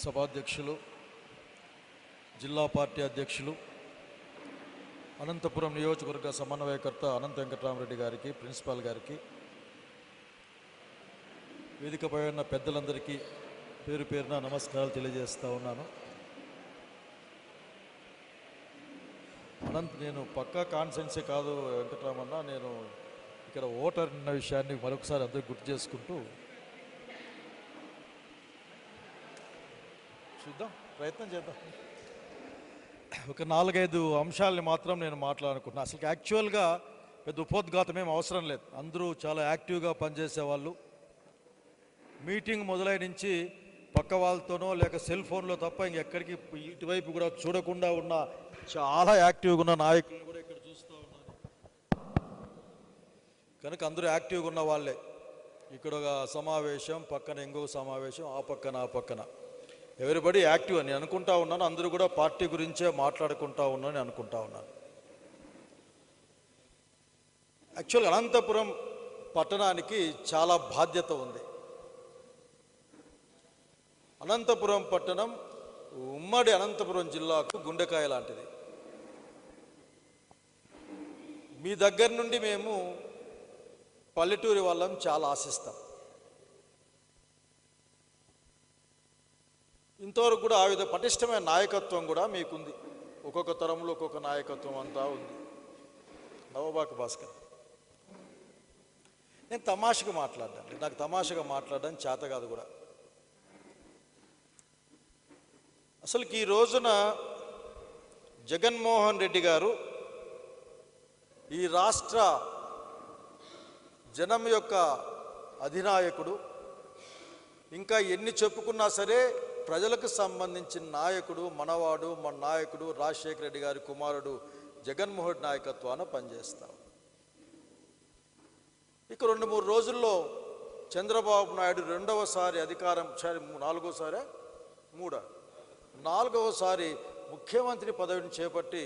సభాధ్యక్షులు, జిల్లా పార్టీ అధ్యక్షులు, అనంతపురం నియోజకవర్గ సమన్వయకర్త అనంత వెంకటరామరెడ్డి గారికి, ప్రిన్సిపాల్ గారికి, వేదికపై ఉన్న పెద్దలందరికీ పేరు పేరున నమస్కారాలు తెలియజేస్తూ ఉన్నాను. నేను పక్కా కాన్సెన్సే కాదు వెంకటరామన్న, నేను ఇక్కడ ఓటర్ అన్న విషయాన్ని మరొకసారి అందరూ గుర్తు చేసుకుంటూ చూద్దాం, ప్రయత్నం చేద్దాం. ఒక 4-5 అంశాలని మాత్రం నేను మాట్లాడుకుంటున్నాను. అసలు యాక్చువల్గా పెద్ద ఉపోద్ఘాతం ఏం అవసరం లేదు. అందరూ చాలా యాక్టివ్గా పనిచేసేవాళ్ళు. మీటింగ్ మొదలై నుంచి పక్క వాళ్ళతోనో లేక సెల్ ఫోన్లో తప్ప ఇంకెక్కడికి ఇటువైపు కూడా చూడకుండా ఉన్న చాలా యాక్టివ్గా ఉన్న నాయకులను కూడా ఇక్కడ చూస్తూ ఉన్నాను. కనుక అందరూ యాక్టివ్గా ఉన్న వాళ్ళే. ఇక్కడ ఒక సమావేశం, పక్కన ఇంకో సమావేశం, ఆ పక్కన ఎవరిబడి యాక్టివ్ అని అనుకుంటా ఉన్నాను. అందరూ కూడా పార్టీ గురించే మాట్లాడుకుంటా ఉన్నాను అనుకుంటా ఉన్నాను. యాక్చువల్గా అనంతపురం పట్టణానికి చాలా బాధ్యత ఉంది. అనంతపురం పట్టణం ఉమ్మడి అనంతపురం జిల్లాకు గుండెకాయ లాంటిది. మీ దగ్గర నుండి మేము పల్లెటూరి వాళ్ళం చాలా ఆశిస్తాం. ఇంతవరకు కూడా ఆ విధ పటిష్టమైన నాయకత్వం కూడా మీకుంది. ఒక్కొక్క తరంలో ఒక్కొక్క నాయకత్వం అంతా ఉంది. నవబాక భాస్కర్, నేను తమాషగా మాట్లాడాను. నాకు తమాషగా మాట్లాడడం చేత కాదు కూడా. అసలుకి ఈ రోజున జగన్మోహన్ రెడ్డి గారు ఈ రాష్ట్ర జనం యొక్క అధినాయకుడు. ఇంకా ఎన్ని చెప్పుకున్నా సరే ప్రజలకు సంబంధించిన నాయకుడు, మనవాడు, మన నాయకుడు రాజశేఖర రెడ్డి గారి కుమారుడు జగన్మోహన్ నాయకత్వాన పనిచేస్తాం. ఇక 2-3 రోజుల్లో చంద్రబాబు నాయుడు రెండవసారి అధికారం, నాలుగవసారి ముఖ్యమంత్రి పదవిని చేపట్టి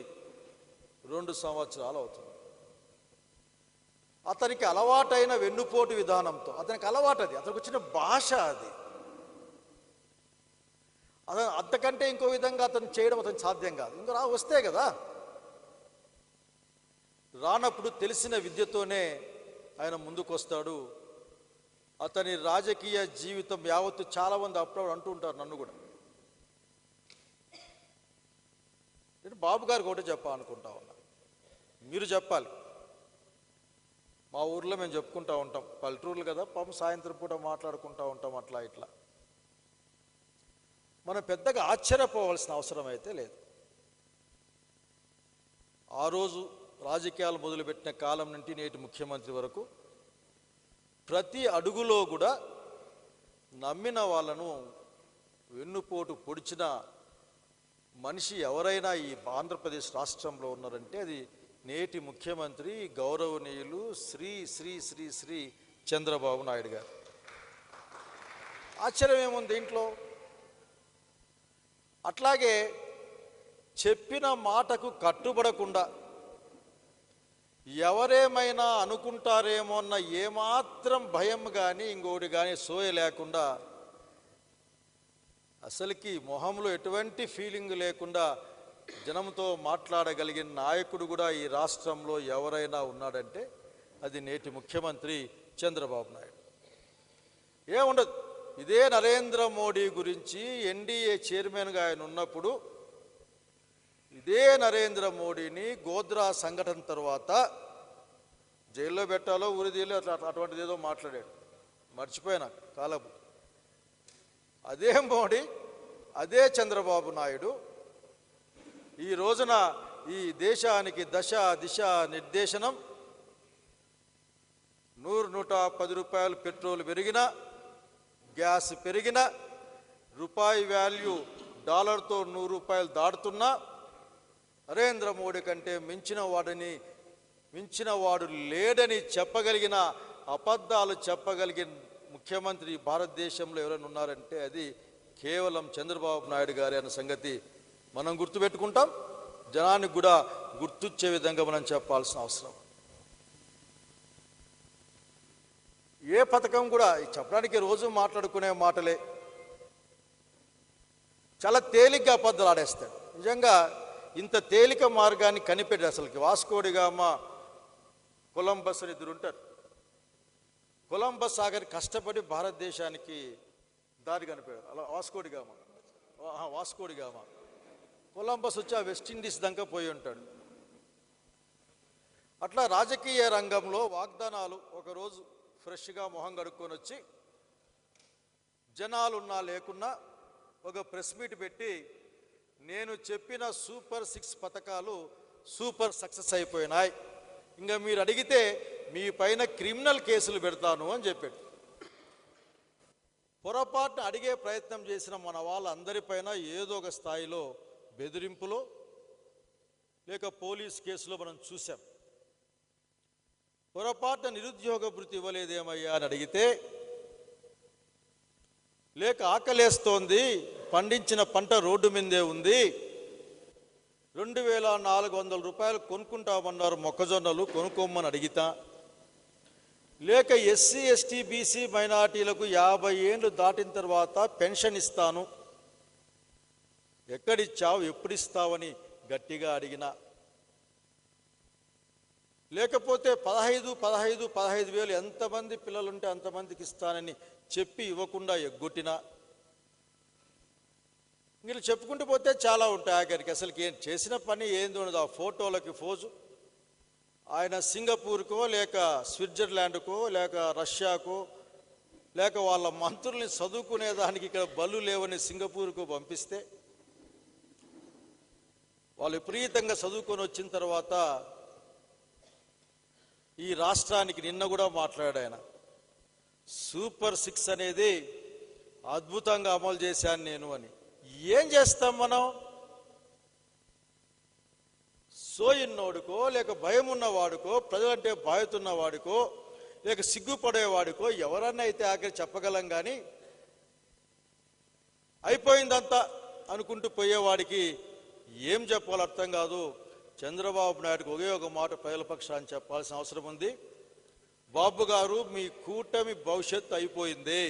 2 సంవత్సరాలు అవుతుంది. అతనికి అలవాటైన వెన్నుపోటు విధానంతో, అతనికి అలవాటు, అతనికి వచ్చిన భాష అది. అంతకంటే ఇంకో విధంగా అతను చేయడం అతను సాధ్యం కాదు. ఇంకో వస్తే కదా, రానప్పుడు తెలిసిన విద్యతోనే ఆయన ముందుకు వస్తాడు. అతని రాజకీయ జీవితం యావత్తు చాలామంది అప్పుడు అంటూ ఉంటారు, నన్ను కూడా. నేను బాబు గారికి ఒకటే చెప్పాలనుకుంటా ఉన్నా, మీరు చెప్పాలి. మా ఊర్లో మేము చెప్పుకుంటూ ఉంటాం, పల్లెటూర్లు కదా పాపం, సాయంత్రం పూట మాట్లాడుకుంటూ ఉంటాం అట్లా ఇట్లా. మనం పెద్దగా ఆశ్చర్యపోవాల్సిన అవసరం అయితే లేదు. ఆ రోజు రాజకీయాలు మొదలుపెట్టిన కాలం నుండి నేటి ముఖ్యమంత్రి వరకు ప్రతి అడుగులో కూడా నమ్మిన వాళ్ళను వెన్నుపోటు పొడిచిన మనిషి ఎవరైనా ఈ ఆంధ్రప్రదేశ్ రాష్ట్రంలో ఉన్నారంటే అది నేటి ముఖ్యమంత్రి గౌరవనీయులు శ్రీ శ్రీ శ్రీ శ్రీ చంద్రబాబు నాయుడు గారు. ఆశ్చర్యం ఏముంది దీంట్లో? అట్లాగే చెప్పిన మాటకు కట్టుబడకుండా ఎవరేమైనా అనుకుంటారేమో అన్న ఏమాత్రం భయం కానీ ఇంకోటి కానీ సోయ లేకుండా, అసలుకి మొహంలో ఎటువంటి ఫీలింగ్ లేకుండా జనంతో మాట్లాడగలిగిన నాయకుడు కూడా ఈ రాష్ట్రంలో ఎవరైనా ఉన్నాడంటే అది నేటి ముఖ్యమంత్రి చంద్రబాబు నాయుడు. ఏముండదు. ఇదే నరేంద్ర మోడీ గురించి ఎన్డీఏ చైర్మన్గా ఆయన ఉన్నప్పుడు ఇదే నరేంద్ర మోడీని గోద్రా సంఘటన తర్వాత జైల్లో పెట్టాలో ఉరిదీలో అటువంటిది ఏదో మాట్లాడాడు, మర్చిపోయినా కాలపు. అదే మోడీ, అదే చంద్రబాబు నాయుడు ఈ రోజున ఈ దేశానికి దశ దిశ నిర్దేశనం, 100-110 రూపాయలు పెట్రోల్ పెరిగినా, గ్యాస్ పెరిగిన, రూపాయి వాల్యూ డాలర్తో 100 రూపాయలు దాటుతున్నా నరేంద్ర మోడీ కంటే మించిన వాడు లేడని చెప్పగలిగిన, అబద్ధాలు చెప్పగలిగిన ముఖ్యమంత్రి భారతదేశంలో ఎవరైనా ఉన్నారంటే అది కేవలం చంద్రబాబు నాయుడు గారి అన్న సంగతి మనం గుర్తుపెట్టుకుంటాం. జనానికి కూడా గుర్తొచ్చే విధంగా మనం చెప్పాల్సిన అవసరం. ఏ పథకం కూడా చెప్పడానికి రోజు మాట్లాడుకునే మాటలే. చాలా తేలిగ్గా అబద్ధాలు ఆడేస్తాడు. నిజంగా ఇంత తేలిక మార్గాన్ని కనిపెట్టి అసలుకి వాస్కోడిగామా కొలంబస్ అని ఇద్దరు ఉంటారు. కొలంబస్ ఆఖరి కష్టపడి భారతదేశానికి దారి కనిపెట్టారు. అలా వాస్కోడిగామా కొలంబస్ వచ్చి ఆ వెస్టిండీస్ దాకా పోయి ఉంటాడు. అట్లా రాజకీయ రంగంలో వాగ్దానాలు ఒకరోజు ఫ్రెష్గా మొహం కడుక్కొని వచ్చి జనాలున్నా లేకున్నా ఒక ప్రెస్ మీట్ పెట్టి నేను చెప్పిన సూపర్ 6 పథకాలు సూపర్ సక్సెస్ అయిపోయినాయి, ఇంకా మీరు అడిగితే మీ పైన క్రిమినల్ కేసులు పెడతాను అని చెప్పాడు. పొరపాటున అడిగే ప్రయత్నం చేసిన మన వాళ్ళందరిపైన ఏదో ఒక స్థాయిలో బెదిరింపులో లేక పోలీస్ కేసులో మనం చూసాం. పొరపాటున నిరుద్యోగ భృతి ఇవ్వలేదేమయ్యా అని అడిగితే, లేక ఆకలేస్తోంది పండించిన పంట రోడ్డు మీదే ఉంది 2400 రూపాయలు కొనుక్కుంటామన్నారు మొక్కజొన్నలు కొనుక్కోమని అడిగితా, లేక ఎస్సీ ఎస్టీ బీసీ మైనార్టీలకు 50 ఏళ్ళు దాటిన తర్వాత పెన్షన్ ఇస్తాను, ఎక్కడిచ్చావు ఎప్పుడిస్తావని గట్టిగా అడిగినా, లేకపోతే 15 వేలు ఎంతమంది పిల్లలుంటే అంతమందికి ఇస్తానని చెప్పి ఇవ్వకుండా ఎగ్గొట్టినా, మీరు చెప్పుకుంటూ పోతే చాలా ఉంటాయి. ఆఖరికి అసలుకి ఏం చేసిన పని ఏంది ఉండదు. ఆ ఫోటోలకి ఫోజు ఆయన సింగపూర్కో లేక స్విట్జర్లాండ్కో లేక రష్యాకో లేక వాళ్ళ మంత్రుల్ని చదువుకునేదానికి ఇక్కడ బళ్ళు లేవని సింగపూర్కు పంపిస్తే వాళ్ళు విపరీతంగా చదువుకొని వచ్చిన తర్వాత ఈ రాష్ట్రానికి నిన్న కూడా మాట్లాడాడు ఆయన. సూపర్ 6 అనేది అద్భుతంగా అమలు చేశాను నేను అని. ఏం చేస్తాం మనం? సోయిన్నోడుకో లేక భయం ఉన్నవాడుకో ప్రజలంటే బాధ్యతున్న వాడికో లేక సిగ్గుపడేవాడికో ఎవరన్నా అయితే ఆఖరి చెప్పగలం. కానీ అయిపోయిందంతా అనుకుంటూ పోయేవాడికి ఏం చెప్పాలో అర్థం కాదు. చంద్రబాబు నాయుడుకి ఒకే ఒక మాట ప్రజల పక్షాన్ని చెప్పాల్సిన అవసరం ఉంది. బాబు గారు, మీ కూటమి భవిష్యత్తు అయిపోయింది.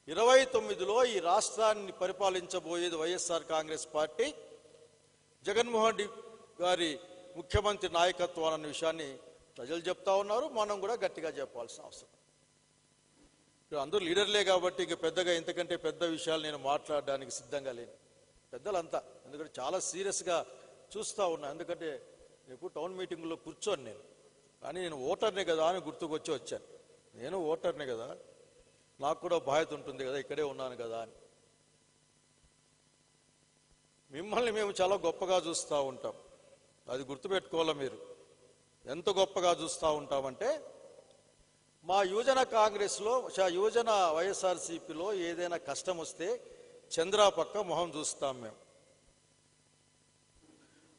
29లో ఈ రాష్ట్రాన్ని పరిపాలించబోయేది వైఎస్ఆర్ కాంగ్రెస్ పార్టీ, జగన్మోహన్ రెడ్డి గారి ముఖ్యమంత్రి నాయకత్వం అన్న విషయాన్ని ప్రజలు చెప్తా ఉన్నారు. మనం కూడా గట్టిగా చెప్పాల్సిన అవసరం. అందరూ లీడర్లే కాబట్టి ఇక పెద్దగా ఇంతకంటే పెద్ద విషయాలు నేను మాట్లాడడానికి సిద్ధంగా లేను. పెద్దలంతా ఎందుకంటే చాలా సీరియస్గా చూస్తూ ఉన్నా. ఎందుకంటే రేపు టౌన్ మీటింగ్లో కూర్చోను నేను, కానీ నేను ఓటర్నే కదా అని గుర్తుకొచ్చి వచ్చాను. నేను ఓటర్నే కదా, నాకు కూడా బాధ్యత ఉంటుంది కదా, ఇక్కడే ఉన్నాను కదా అని. మిమ్మల్ని మేము చాలా గొప్పగా చూస్తూ ఉంటాం, అది గుర్తుపెట్టుకోవాలి. మీరు ఎంత గొప్పగా చూస్తూ ఉంటామంటే, మా యువజన కాంగ్రెస్లో యువజన వైఎస్ఆర్సీపీలో ఏదైనా కష్టం వస్తే చంద్రా పక్క మొహం చూస్తాం మేము.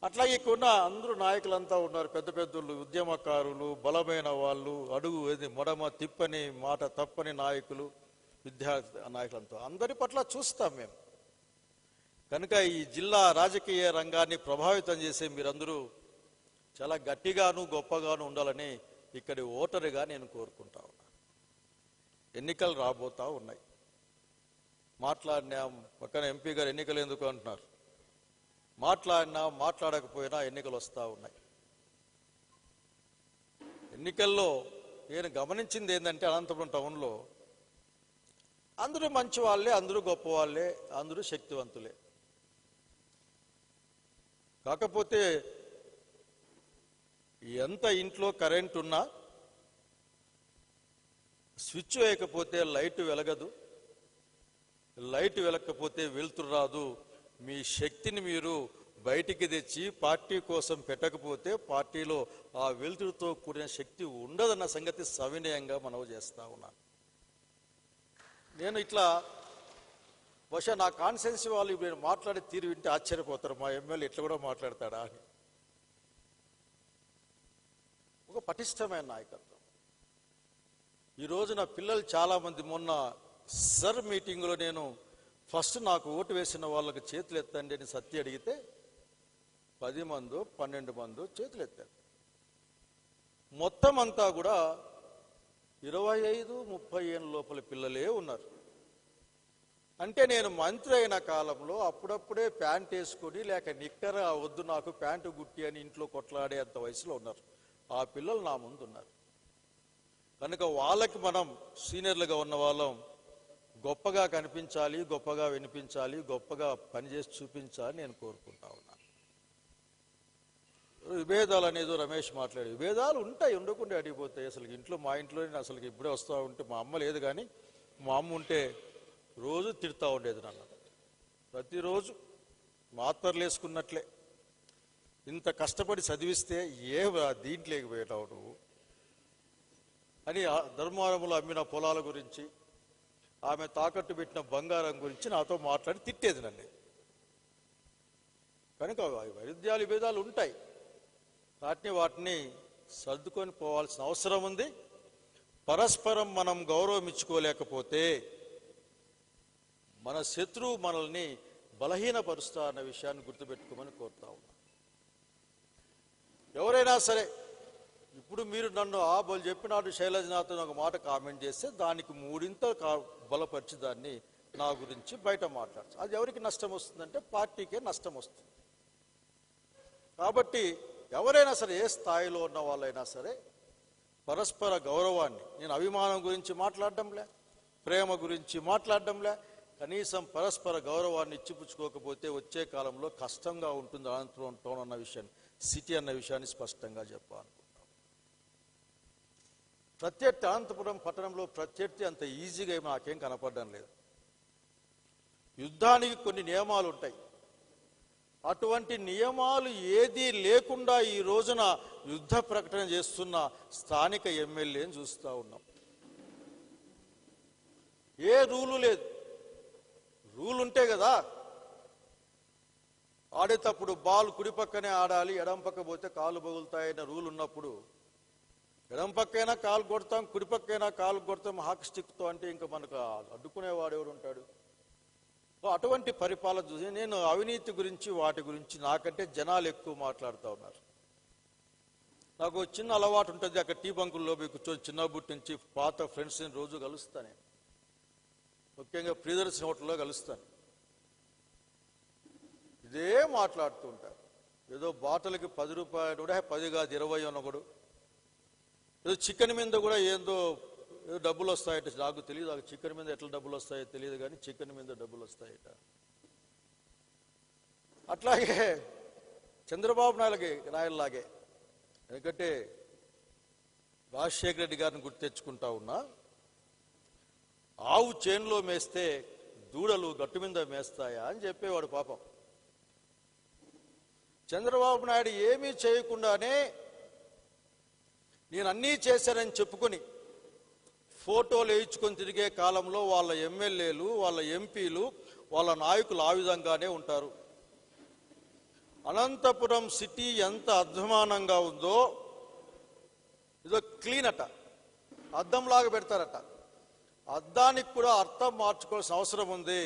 అట్లాగే ఇక్కడ అందరూ నాయకులంతా ఉన్నారు, పెద్ద పెద్దలు, ఉద్యమకారులు, బలమైన వాళ్ళు, అడుగు ఏది మొడమ తిప్పని మాట తప్పని నాయకులు, విద్యార్థి నాయకులంతా అందరి పట్ల చూస్తాం మేము. కనుక ఈ జిల్లా రాజకీయ రంగాన్ని ప్రభావితం చేసే మీరందరూ చాలా గట్టిగాను గొప్పగాను ఉండాలని ఇక్కడి ఓటరుగా నేను కోరుకుంటా ఉన్నా. ఎన్నికలు రాబోతా ఉన్నాయి. మాట్లాడినా పక్కన ఎంపీ గారు ఎన్నికలు ఎందుకు అంటున్నారు. మాట్లాడినా మాట్లాడకపోయినా ఎన్నికలు వస్తూ ఉన్నాయి. ఎన్నికల్లో నేను గమనించింది ఏంటంటే, అనంతపురం టౌన్లో అందరూ మంచి వాళ్ళే, అందరూ గొప్ప వాళ్ళే, అందరూ శక్తివంతులే. కాకపోతే ఎంత ఇంట్లో కరెంట్ ఉన్నా స్విచ్ వేయకపోతే లైట్ వెలగదు, లైట్ వెలగకపోతే వెలుతురు రాదు. మీ శక్తిని మీరు బయటికి తెచ్చి పార్టీ కోసం పెట్టకపోతే పార్టీలో ఆ వెలుతురుతో కూడిన శక్తి ఉండదన్న సంగతి సవినయంగా మనవి చేస్తా ఉన్నాను. నేను ఇట్లా బహుశా నా కాన్స్టిట్యున్సీ వాళ్ళు ఇప్పుడు నేను మాట్లాడే తీరు వింటే ఆశ్చర్యపోతారు, మా ఎమ్మెల్యే ఇట్లా కూడా మాట్లాడతాడా అని. ఒక పటిష్టమైన నాయకత్వం. ఈరోజు నా పిల్లలు చాలామంది మొన్న సర్ మీటింగ్లో నేను ఫస్ట్ నాకు ఓటు వేసిన వాళ్ళకి చేతులు ఎత్తండి అని సత్య అడిగితే 10 మందో 12 మందో చేతులు ఎత్తారు. మొత్తం అంతా కూడా 25-30 ఏళ్ళ లోపల పిల్లలే ఉన్నారు. అంటే నేను మంత్రి అయిన కాలంలో అప్పుడప్పుడే ప్యాంట్ వేసుకొని లేక నిక్కర వద్దు నాకు ప్యాంటు గుట్టి అని ఇంట్లో కొట్లాడే అంత వయసులో ఉన్నారు. ఆ పిల్లలు నా ముందు ఉన్నారు కనుక వాళ్ళకి మనం సీనియర్లుగా ఉన్న వాళ్ళం గొప్పగా కనిపించాలి, గొప్పగా వినిపించాలి, గొప్పగా పనిచేసి చూపించాలని నేను కోరుకుంటా ఉన్నాను. విభేదాలు అనేది రమేష్ మాట్లాడి విభేదాలు ఉంటాయి, ఉండకుండా అడిగిపోతాయి. అసలు ఇంట్లో మా ఇంట్లోనే అసలు ఇప్పుడే వస్తూ ఉంటే మా అమ్మ లేదు, కానీ మా అమ్మ ఉంటే రోజు తిడతా ఉండేది నన్ను. ప్రతిరోజు మాత్రలు వేసుకున్నట్లే ఇంత కష్టపడి చదివిస్తే దీంట్లోకి పోయేటావు నువ్వు అని ధర్మవరంలో అమ్మిన పొలాల గురించి, ఆమె తాకట్టు పెట్టిన బంగారం గురించి నాతో మాట్లాడి తిట్టేది నన్ను. కనుక వైరుధ్యాలు విభేదాలు ఉంటాయి, వాటిని సర్దుకొని పోవాల్సిన అవసరం ఉంది. పరస్పరం మనం గౌరవం ఇచ్చుకోలేకపోతే మన శత్రువు మనల్ని బలహీనపరుస్తా అన్న విషయాన్ని గుర్తుపెట్టుకోమని కోరుతా ఉన్నా. ఎవరైనా సరే ఇప్పుడు మీరు నన్ను బలు చెప్పినాడు శైలజనాథన్ ఒక మాట కామెంట్ చేస్తే దానికి మూడింత బలపరిచి దాన్ని నా గురించి బయట మాట్లాడచ్చు. అది ఎవరికి నష్టం వస్తుందంటే పార్టీకే నష్టం వస్తుంది. కాబట్టి ఎవరైనా సరే ఏ స్థాయిలో ఉన్న వాళ్ళైనా సరే పరస్పర గౌరవాన్ని, నేను అభిమానం గురించి మాట్లాడడంలే, ప్రేమ గురించి మాట్లాడడంలే, కనీసం పరస్పర గౌరవాన్ని ఇచ్చిపుచ్చుకోకపోతే వచ్చే కాలంలో కష్టంగా ఉంటుంది అనంతపురం టౌన్ అన్న విషయాన్ని, సిటీ అన్న విషయాన్ని స్పష్టంగా చెప్పాలనుకుంటాం. ప్రత్యర్థి అనంతపురం పట్టణంలో ప్రత్యర్థి అంత ఈజీగా నాకేం కనపడడం లేదు. యుద్ధానికి కొన్ని నియమాలు ఉంటాయి. అటువంటి నియమాలు ఏదీ లేకుండా ఈ రోజున యుద్ధ ప్రకటన చేస్తున్న స్థానిక ఎమ్మెల్యేని చూస్తూ ఉన్నాం. ఏ రూలు లేదు. రూల్ ఉంటే కదా ఆడేటప్పుడు బాల్ కుడి పక్కనే ఆడాలి, ఎడం పక్క పోతే కాలు పగులుతాయన్న రూల్ ఉన్నప్పుడు ఎడం పక్కైనా కాలు కొడతాం, కుడి పక్కైనా కాలు కొడతాం హాక్ స్టిక్తో అంటే ఇంకా మనకు అడ్డుకునేవాడు ఎవడు ఉంటాడు? అటువంటి పరిపాలన చూసి నేను అవినీతి గురించి వాటి గురించి నాకంటే జనాలు ఎక్కువ మాట్లాడుతూ ఉన్నారు. నాకు చిన్న అలవాటు ఉంటుంది, అక్కడ టీ బంకుల్లో పోయి కూర్చొని చిన్నప్పటి నుంచి పాత ఫ్రెండ్స్ని రోజు కలుస్తాను. ముఖ్యంగా ప్రియదర్శిని హోటల్లో కలుస్తాను. ఇదే మాట్లాడుతూ ఉంటారు. ఏదో బాటలకి 10 రూపాయలు కూడా 10 కాదు 20 అనొకడు, ఏదో చికెన్ మీద కూడా ఏదో డబ్బులు వస్తాయట. నాకు తెలియదు ఆ చికెన్ మీద ఎట్లా డబ్బులు వస్తాయో తెలియదు, కానీ చికెన్ మీద డబ్బులు వస్తాయట. అట్లాగే చంద్రబాబు నాయుడులాగే, ఎందుకంటే రాజశేఖర రెడ్డి గారిని గుర్తు తెచ్చుకుంటా ఉన్నా, ఆవు చేనులో మేస్తే దూడలు గట్టు మీద మేస్తాయా అని చెప్పేవాడు పాపం. చంద్రబాబు నాయుడు ఏమీ చేయకుండానే నేను అన్నీ చేశానని చెప్పుకొని ఫోటోలు వేయించుకొని తిరిగే కాలంలో వాళ్ళ ఎమ్మెల్యేలు, వాళ్ళ ఎంపీలు, వాళ్ళ నాయకులు ఆ విధంగానే ఉంటారు. అనంతపురం సిటీ ఎంత అధ్వానంగా ఉందో, ఇదో క్లీన్ అట, అద్దంలాగా పెడతారట. అద్దానికి కూడా అర్థం మార్చుకోవాల్సిన అవసరం ఉంది.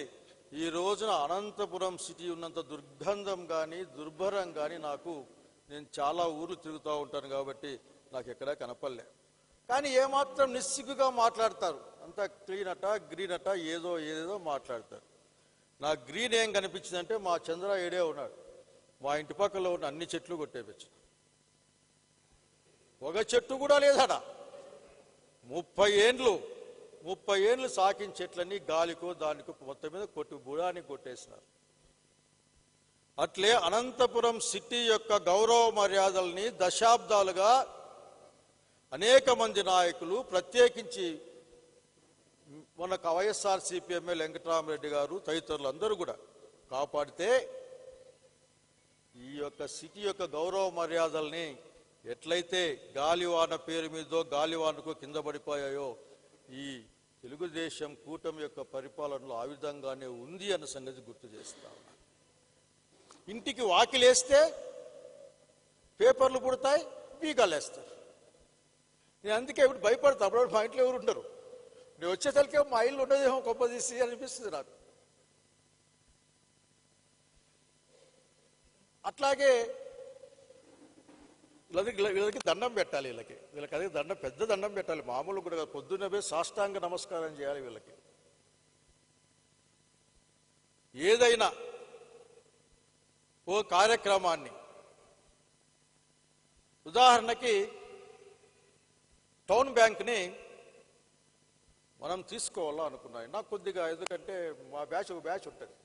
ఈ రోజున అనంతపురం సిటీ ఉన్నంత దుర్గంధం కానీ దుర్భరం కానీ నేను చాలా ఊర్లు తిరుగుతూ ఉంటాను కాబట్టి నాకు ఎక్కడా కనపడలే. కానీ ఏమాత్రం నిస్సిగ్గుగా మాట్లాడతారు. అంతా క్లీన్ అట, గ్రీన్ అట, ఏదేదో మాట్లాడతారు. నాకు గ్రీన్ ఏం కనిపించిందంటే మా చంద్ర ఏడే ఉన్నాడు, మా ఇంటి పక్కలో ఉన్న అన్ని చెట్లు కొట్టేపించు, ఒక చెట్టు కూడా లేదట. 30 ఏండ్లు సాకిన చెట్లన్నీ గాలికో దానికో మొత్తం మీద బుడాన్ని కొట్టేసినారు. అట్లే అనంతపురం సిటీ యొక్క గౌరవ మర్యాదల్ని దశాబ్దాలుగా అనేక మంది నాయకులు, ప్రత్యేకించి మన వైఎస్ఆర్సీపీ ఎమ్మెల్యే వెంకటరామరెడ్డి గారు తదితరులు అందరూ కూడా కాపాడితే, ఈ యొక్క సిటీ యొక్క గౌరవ మర్యాదల్ని ఎట్లయితే గాలివాన పేరు మీదో గాలివానకో కింద పడిపోయాయో, ఈ తెలుగుదేశం కూటమి యొక్క పరిపాలనలో ఆ విధంగానే ఉంది అన్న సంగతి గుర్తు చేస్తా. ఇంటికి వాకిలేస్తే పేపర్లు పుడతాయి, బీగాలేస్తారు. నేను అందుకే ఇప్పుడు భయపడతా. అప్పుడు మా ఇంట్లో ఎవరు ఉండరు, నేను వచ్చేసరికే మా ఇల్లు ఉండదేమో గొప్ప తీసి అనిపిస్తుంది నాకు. అట్లాగే వీళ్ళకి దండం పెట్టాలి. వీళ్ళకి అదే పెద్ద దండం పెట్టాలి. మామూలు కూడా పొద్దున్నే పోయి సాష్టాంగ నమస్కారం చేయాలి వీళ్ళకి. ఏదైనా ఓ కార్యక్రమాన్ని, ఉదాహరణకి టౌన్ బ్యాంక్ని మనం తీసుకోవాలా అనుకున్నాను. నాకు కొద్దిగా, ఎందుకంటే మా బ్యాచ్ ఒక బ్యాచ్ ఉంటుంది,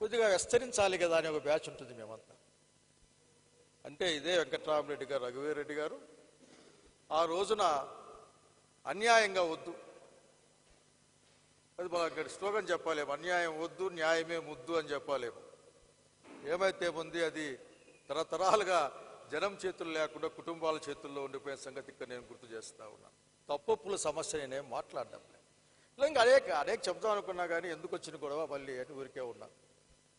కొద్దిగా విస్తరించాలి కదా అని ఒక బ్యాచ్ ఉంటుంది మేమంతా. అంటే ఇదే వెంకట్రామరెడ్డి గారు, రఘువీరెడ్డి గారు ఆ రోజున అన్యాయంగా వద్దు, అది మనకి స్లోగన్ చెప్పాలేము, అన్యాయం వద్దు న్యాయమే ముద్దు అని చెప్పాలేము. ఏమైతే ఉంది అది తరతరాలుగా జనం చేతులు లేకుండా కుటుంబాల చేతుల్లో ఉండిపోయిన సంగతి ఇక్కడ నేను గుర్తు చేస్తా ఉన్నాను. తప్పుల సమస్య నేనేం మాట్లాడడం లేదు. ఇంకా అనేక చెప్తాం అనుకున్నా కానీ ఎందుకు వచ్చిన గొడవ మళ్ళీ అని ఊరికే ఉన్నా.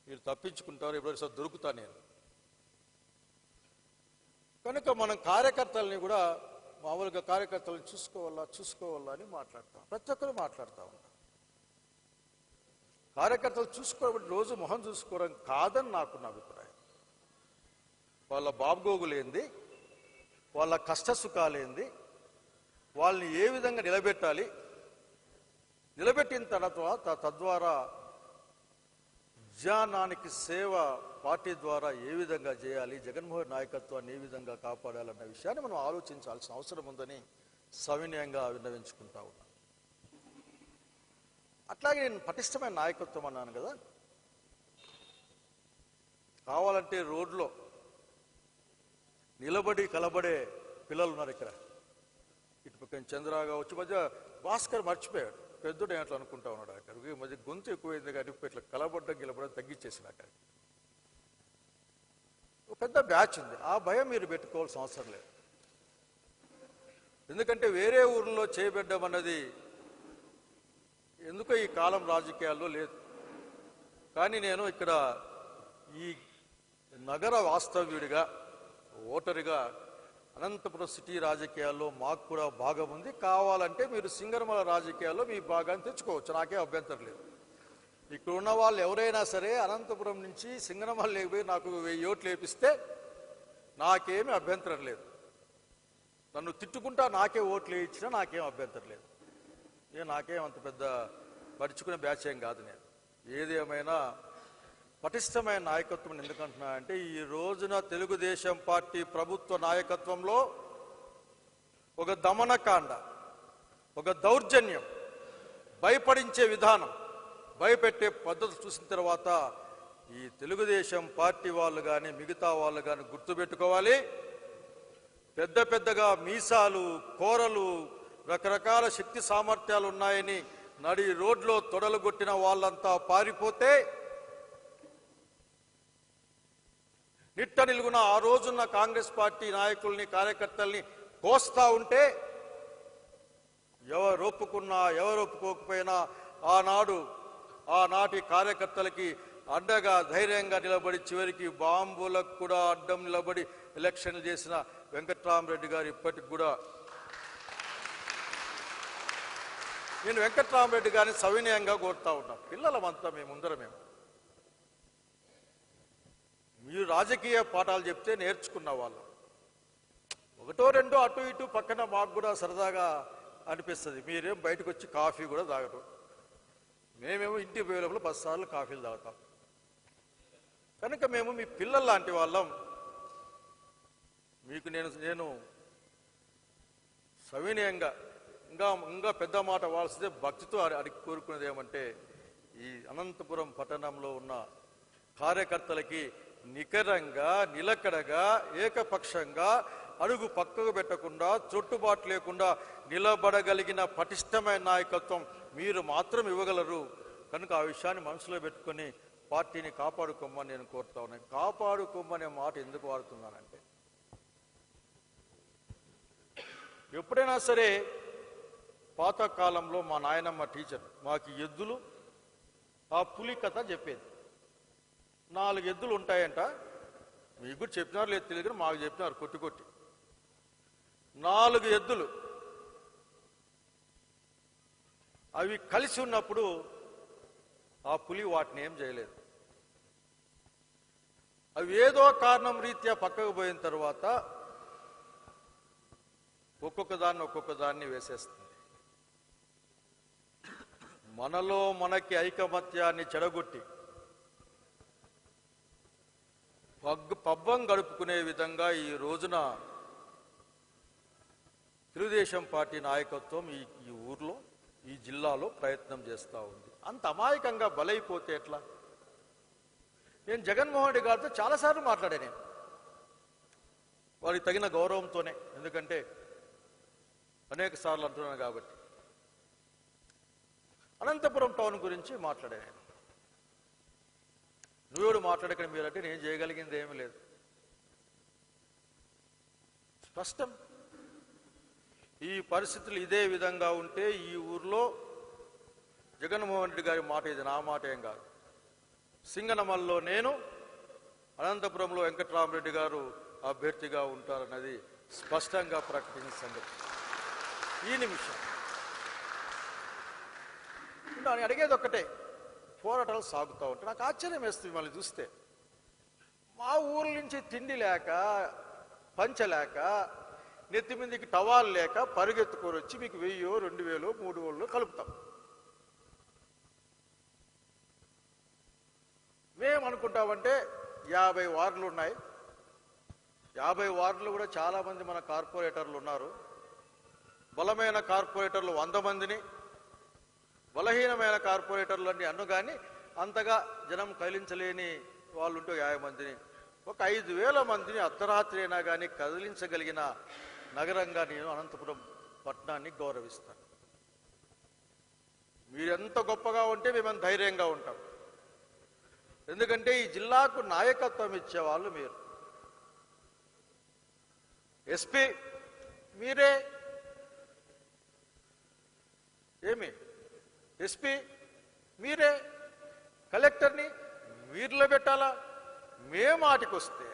మీరు తప్పించుకుంటారు, ఎప్పుడైనా దొరుకుతా నేను. కనుక మనం కార్యకర్తల్ని కూడా మామూలుగా కార్యకర్తలను చూసుకోవాలా అని మాట్లాడతాం. ప్రతి ఒక్కరు మాట్లాడుతూ ఉంటాం. కార్యకర్తలు చూసుకోవడం రోజు మొహం చూసుకోవడం కాదని నాకున్న అభిప్రాయం. వాళ్ళ బాబుగోగులేంది, వాళ్ళ కష్టసుఖాలేంది, వాళ్ళని ఏ విధంగా నిలబెట్టాలి, నిలబెట్టిన తర్వాత తద్వారా జనానికి సేవ పార్టీ ద్వారా ఏ విధంగా చేయాలి, జగన్మోహన్ నాయకత్వాన్ని ఏ విధంగా కాపాడాలన్న విషయాన్ని మనం ఆలోచించాల్సిన అవసరం ఉందని సవినయంగా విన్నవించుకుంటా ఉన్నాను. అట్లాగే నేను పటిష్టమైన నాయకత్వం అన్నాను కదా. కావాలంటే రోడ్లో నిలబడి కలబడే పిల్లలు ఉన్నారు ఇక్కడ. ఇటు పక్కన చంద్రగా వచ్చి మధ్య భాస్కర్ మర్చిపోయాడు, పెద్దోడు ఏమట్లా అనుకుంటా ఉన్నాడు. అక్కడ మధ్య గొంతు ఎక్కువైంది కానీ ఇట్లా గిలబడడం తగ్గించేసిన అక్కడ. ఒక పెద్ద బ్యాచ్ ఉంది, ఆ భయం మీరు పెట్టుకోవాల్సిన అవసరం లేదు. ఎందుకంటే వేరే ఊర్లో చేయబడ్డం అన్నది ఎందుకో ఈ కాలం రాజకీయాల్లో లేదు. కానీ నేను ఇక్కడ ఈ నగర వాస్తవ్యుడిగా, ఓటరుగా అనంతపురం సిటీ రాజకీయాల్లో మాకు కూడా భాగం ఉంది. కావాలంటే మీరు సింగనమల రాజకీయాల్లో మీ భాగాన్ని తెచ్చుకోవచ్చు, నాకే అభ్యంతరం లేదు. ఇక్కడ ఉన్న వాళ్ళు ఎవరైనా సరే అనంతపురం నుంచి సింగనమల లేకపోయి నాకు 1000 ఓట్లు వేపిస్తే నాకేమీ అభ్యంతరం లేదు. నన్ను తిట్టుకుంటా నాకే ఓట్లు వేయించినా నాకేం అభ్యంతరం లేదు. నాకేం అంత పెద్ద పరుచుకునే బ్యాచ్ ఏం కాదు. నేను ఏదేమైనా పటిష్టమైన నాయకత్వం ఎందుకంటున్నా అంటే, ఈ రోజున తెలుగుదేశం పార్టీ ప్రభుత్వ నాయకత్వంలో ఒక దమనకాండ, ఒక దౌర్జన్యం, భయపడించే విధానం, భయపెట్టే పద్ధతి చూసిన తర్వాత ఈ తెలుగుదేశం పార్టీ వాళ్ళు కానీ మిగతా వాళ్ళు కానీ గుర్తుపెట్టుకోవాలి. పెద్దగా మీసాలు, కోరలు, రకరకాల శక్తి సామర్థ్యాలు ఉన్నాయని నడి రోడ్లో తొడలు కొట్టిన వాళ్ళంతా పారిపోతే, నిట్ట నిలుగున ఆ రోజున్న కాంగ్రెస్ పార్టీ నాయకుల్ని, కార్యకర్తల్ని కోస్తా ఉంటే ఎవరు ఒప్పుకున్నా ఎవరు ఒప్పుకోకపోయినా ఆనాటి కార్యకర్తలకి అడ్డగా ధైర్యంగా నిలబడి చివరికి బాంబులకు కూడా అడ్డం నిలబడి ఎలక్షన్లు చేసిన వెంకట్రామరెడ్డి గారు ఇప్పటికి కూడా, నేను వెంకట్రామరెడ్డి గారిని సవినయంగా కోరుతా ఉన్నాను. పిల్లలమంతా మేము మీరు రాజకీయ పాఠాలు చెప్తే నేర్చుకున్న వాళ్ళు, ఒకటో రెండో అటు ఇటు పక్కన మాకు కూడా సరదాగా అనిపిస్తుంది. మీరేం బయటకు వచ్చి కాఫీ కూడా తాగరు, మేమేమో ఇంటి వేలప్పుడు 10 సార్లు కాఫీలు తాగుతాం. కనుక మేము మీ పిల్లల లాంటి వాళ్ళం. మీకు నేను సవినయంగా ఇంకా పెద్ద మాట వాల్సితే భక్తితో అడిగి కోరుకునేది ఏమంటే, ఈ అనంతపురం పట్టణంలో ఉన్న కార్యకర్తలకి నికరంగా, నిలకడగా, ఏకపక్షంగా అడుగు పక్కకు పెట్టకుండా, చొట్టుబాటు లేకుండా నిలబడగలిగిన పటిష్టమైన నాయకత్వం మీరు మాత్రం ఇవ్వగలరు. కనుక ఆ విషయాన్ని మనసులో పెట్టుకొని పార్టీని కాపాడుకోమని నేను కోరుతా ఉన్నాను. కాపాడుకోమనే మాట ఎందుకు వాడుతున్నానంటే, ఎప్పుడైనా సరే పాతకాలంలో మా నాయనమ్మ టీచర్ మాకు ఎద్దులు, ఆ పులి కథ చెప్పేది. 4 ఎద్దులు ఉంటాయంట, మీకు కూడా చెప్పినారు లేదు తెలియదు, మాకు చెప్పినారు కొట్టి 4 ఎద్దులు అవి కలిసి ఉన్నప్పుడు ఆ పులి వాటిని ఏం చేయలేదు. అవి ఏదో కారణం రీత్యా పక్కకు పోయిన తర్వాత ఒక్కొక్క దాన్ని వేసేస్తుంది. మనలో మనకి ఐకమత్యాన్ని చెడగొట్టి పబ్బం గడుపుకునే విధంగా ఈ రోజున తెలుగుదేశం పార్టీ నాయకత్వం ఈ ఊర్లో ఈ జిల్లాలో ప్రయత్నం చేస్తూ ఉంది. అంత అమాయకంగా బలైపోతే ఎట్లా? నేను జగన్మోహన్ రెడ్డి గారితో చాలాసార్లు మాట్లాడాను. నేను వారికి తగిన గౌరవంతోనే, ఎందుకంటే అనేక సార్లు అంటున్నాను కాబట్టి. అనంతపురం టౌన్ గురించి మాట్లాడాను. నువ్వేడు మాట్లాడకండి మీరంటే నేను చేయగలిగింది ఏమీ లేదు. కష్టం. ఈ పరిస్థితులు ఇదే విధంగా ఉంటే ఈ ఊర్లో జగన్మోహన్ రెడ్డి గారి మాట, ఇది నా మాట ఏం కాదు, సింగనమల్లో నేను, అనంతపురంలో వెంకట్రామరెడ్డి గారు అభ్యర్థిగా ఉంటారన్నది స్పష్టంగా ప్రకటించిన సంగతి. ఈ నిమిషం నేను అడిగేది ఒక్కటే, పోరాటాలు సాగుతూ ఉంటాయి. నాకు ఆశ్చర్యం వేస్తుంది మిమ్మల్ని చూస్తే. మా ఊరు నుంచి తిండి లేక, పంచలేక, నెత్తి మీదకి టవాల్ లేక పరిగెత్తుకొని వచ్చి మీకు 1000, 2000, 3000 కలుపుతాం. మేము అనుకుంటామంటే 50 వార్డులు ఉన్నాయి. 50 వార్డులు కూడా చాలామంది మన కార్పొరేటర్లు ఉన్నారు. బలమైన కార్పొరేటర్లు 100 మందిని, బలహీనమైన కార్పొరేటర్లు అన్ని అన్ను కానీ అంతగా జనం కదిలించలేని వాళ్ళు ఉంటే 50 మందిని, ఒక 5000 మందిని అర్ధరాత్రి అయినా కానీ కదిలించగలిగిన నగరంగా నేను అనంతపురం పట్టణాన్ని గౌరవిస్తాను. మీరెంత గొప్పగా ఉంటే మేము ధైర్యంగా ఉంటాం. ఎందుకంటే ఈ జిల్లాకు నాయకత్వం ఇచ్చేవాళ్ళు మీరు. ఎస్పీ మీరే, ఏమి ఎస్పీ మీరే, కలెక్టర్ని మీరులో పెట్టాలా? మేము ఆటికొస్తే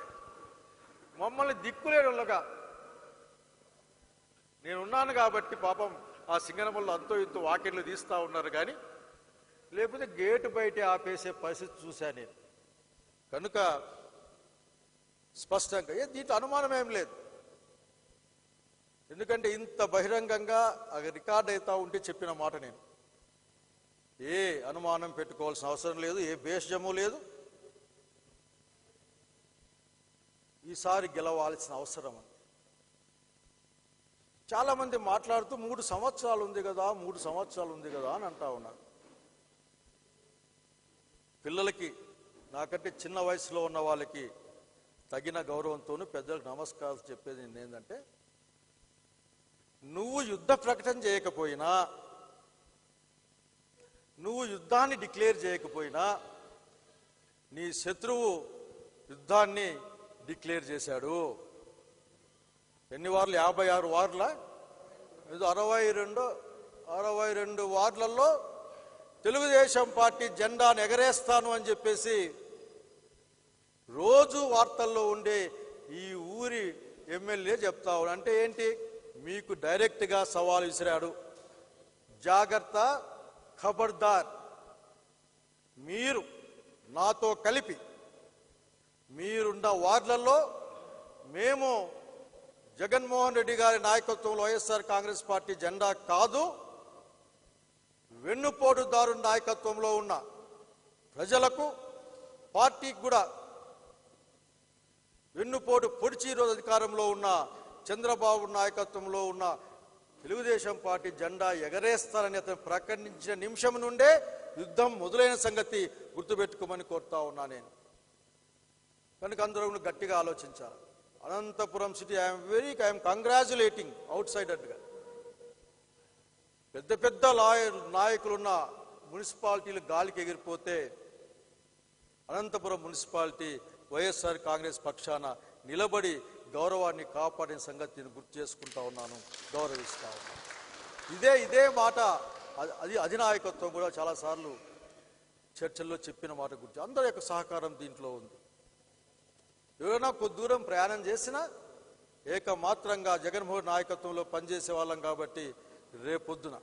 మమ్మల్ని దిక్కులేనుగా నేనున్నాను కాబట్టి పాపం ఆ సింగనమల్లో అంతో ఇంతో వాకిట్లు తీస్తూ ఉన్నారు, కానీ లేకపోతే గేటు బయట ఆపేసే పరిస్థితి చూశాను నేను. కనుక స్పష్టంగా దీంట్లో అనుమానం ఏం లేదు. ఎందుకంటే ఇంత బహిరంగంగా రికార్డ్ అవుతా ఉంటే చెప్పిన మాట నేను. ఏ అనుమానం పెట్టుకోవాల్సిన అవసరం లేదు, ఏ భేషజము లేదు. ఈసారి గెలవాల్సిన అవసరం ఉంది. చాలామంది మాట్లాడుతూ 3 సంవత్సరాలు ఉంది కదా, 3 సంవత్సరాలు ఉంది కదా అని అంటా ఉన్నారు. పిల్లలకి, నాకంటే చిన్న వయసులో ఉన్న వాళ్ళకి తగిన గౌరవంతోనూ పెద్దలకు నమస్కారం చెప్పేది ఏంటంటే, నువ్వు యుద్ధ ప్రకటన చేయకపోయినా, నువ్వు యుద్ధాన్ని డిక్లేర్ చేయకపోయినా నీ శత్రువు యుద్ధాన్ని డిక్లేర్ చేశాడు. ఎన్ని వార్డులు? 56 వార్డుల, ఇది 62 వార్డులలో తెలుగుదేశం పార్టీ జెండాను ఎగరేస్తాను అని చెప్పేసి రోజు వార్తల్లో ఉండే ఈ ఊరి ఎమ్మెల్యే చెప్తా ఉన్నాడు. అంటే ఏంటి? మీకు డైరెక్ట్గా సవాల్ విసిరాడు. జాగ్రత్త, ఖబర్దార్, మీరు నాతో కలిపి మీరున్న వార్డులలో మేము జగన్మోహన్ రెడ్డి గారి నాయకత్వంలో వైఎస్ఆర్ కాంగ్రెస్ పార్టీ జెండా కాదు, వెన్నుపోటుదారు నాయకత్వంలో ఉన్న ప్రజలకు, పార్టీకి కూడా వెన్నుపోటు పొడిచి ఈరోజు అధికారంలో ఉన్న చంద్రబాబు నాయకత్వంలో ఉన్న తెలుగుదేశం పార్టీ జెండా ఎగరేస్తారని అతను ప్రకటించిన నిమిషం నుండే యుద్ధం మొదలైన సంగతి గుర్తుపెట్టుకోమని కోరుతా ఉన్నా నేను. కనుక అందరూ గట్టిగా ఆలోచించాలి. అనంతపురం సిటీ ఐఎమ్ కంగ్రాచులేటింగ్ అవుట్ సైడర్గా. పెద్ద పెద్ద నాయకులున్న మున్సిపాలిటీలు గాలికి ఎగిరిపోతే అనంతపురం మున్సిపాలిటీ వైఎస్ఆర్ కాంగ్రెస్ పక్షాన నిలబడి గౌరవాన్ని కాపాడిన సంగతి నేను గుర్తు చేసుకుంటా ఉన్నాను, గౌరవిస్తా ఉన్నాను. ఇదే మాట అధినాయకత్వం కూడా చాలాసార్లు చర్చల్లో చెప్పిన మాట గుర్తు. అందరి యొక్క సహకారం దీంట్లో ఉంది. ఎవరైనా కొద్ది దూరం ప్రయాణం చేసినా ఏకమాత్రంగా జగన్మోహన్ నాయకత్వంలో పనిచేసే వాళ్ళం కాబట్టి రేపొద్దున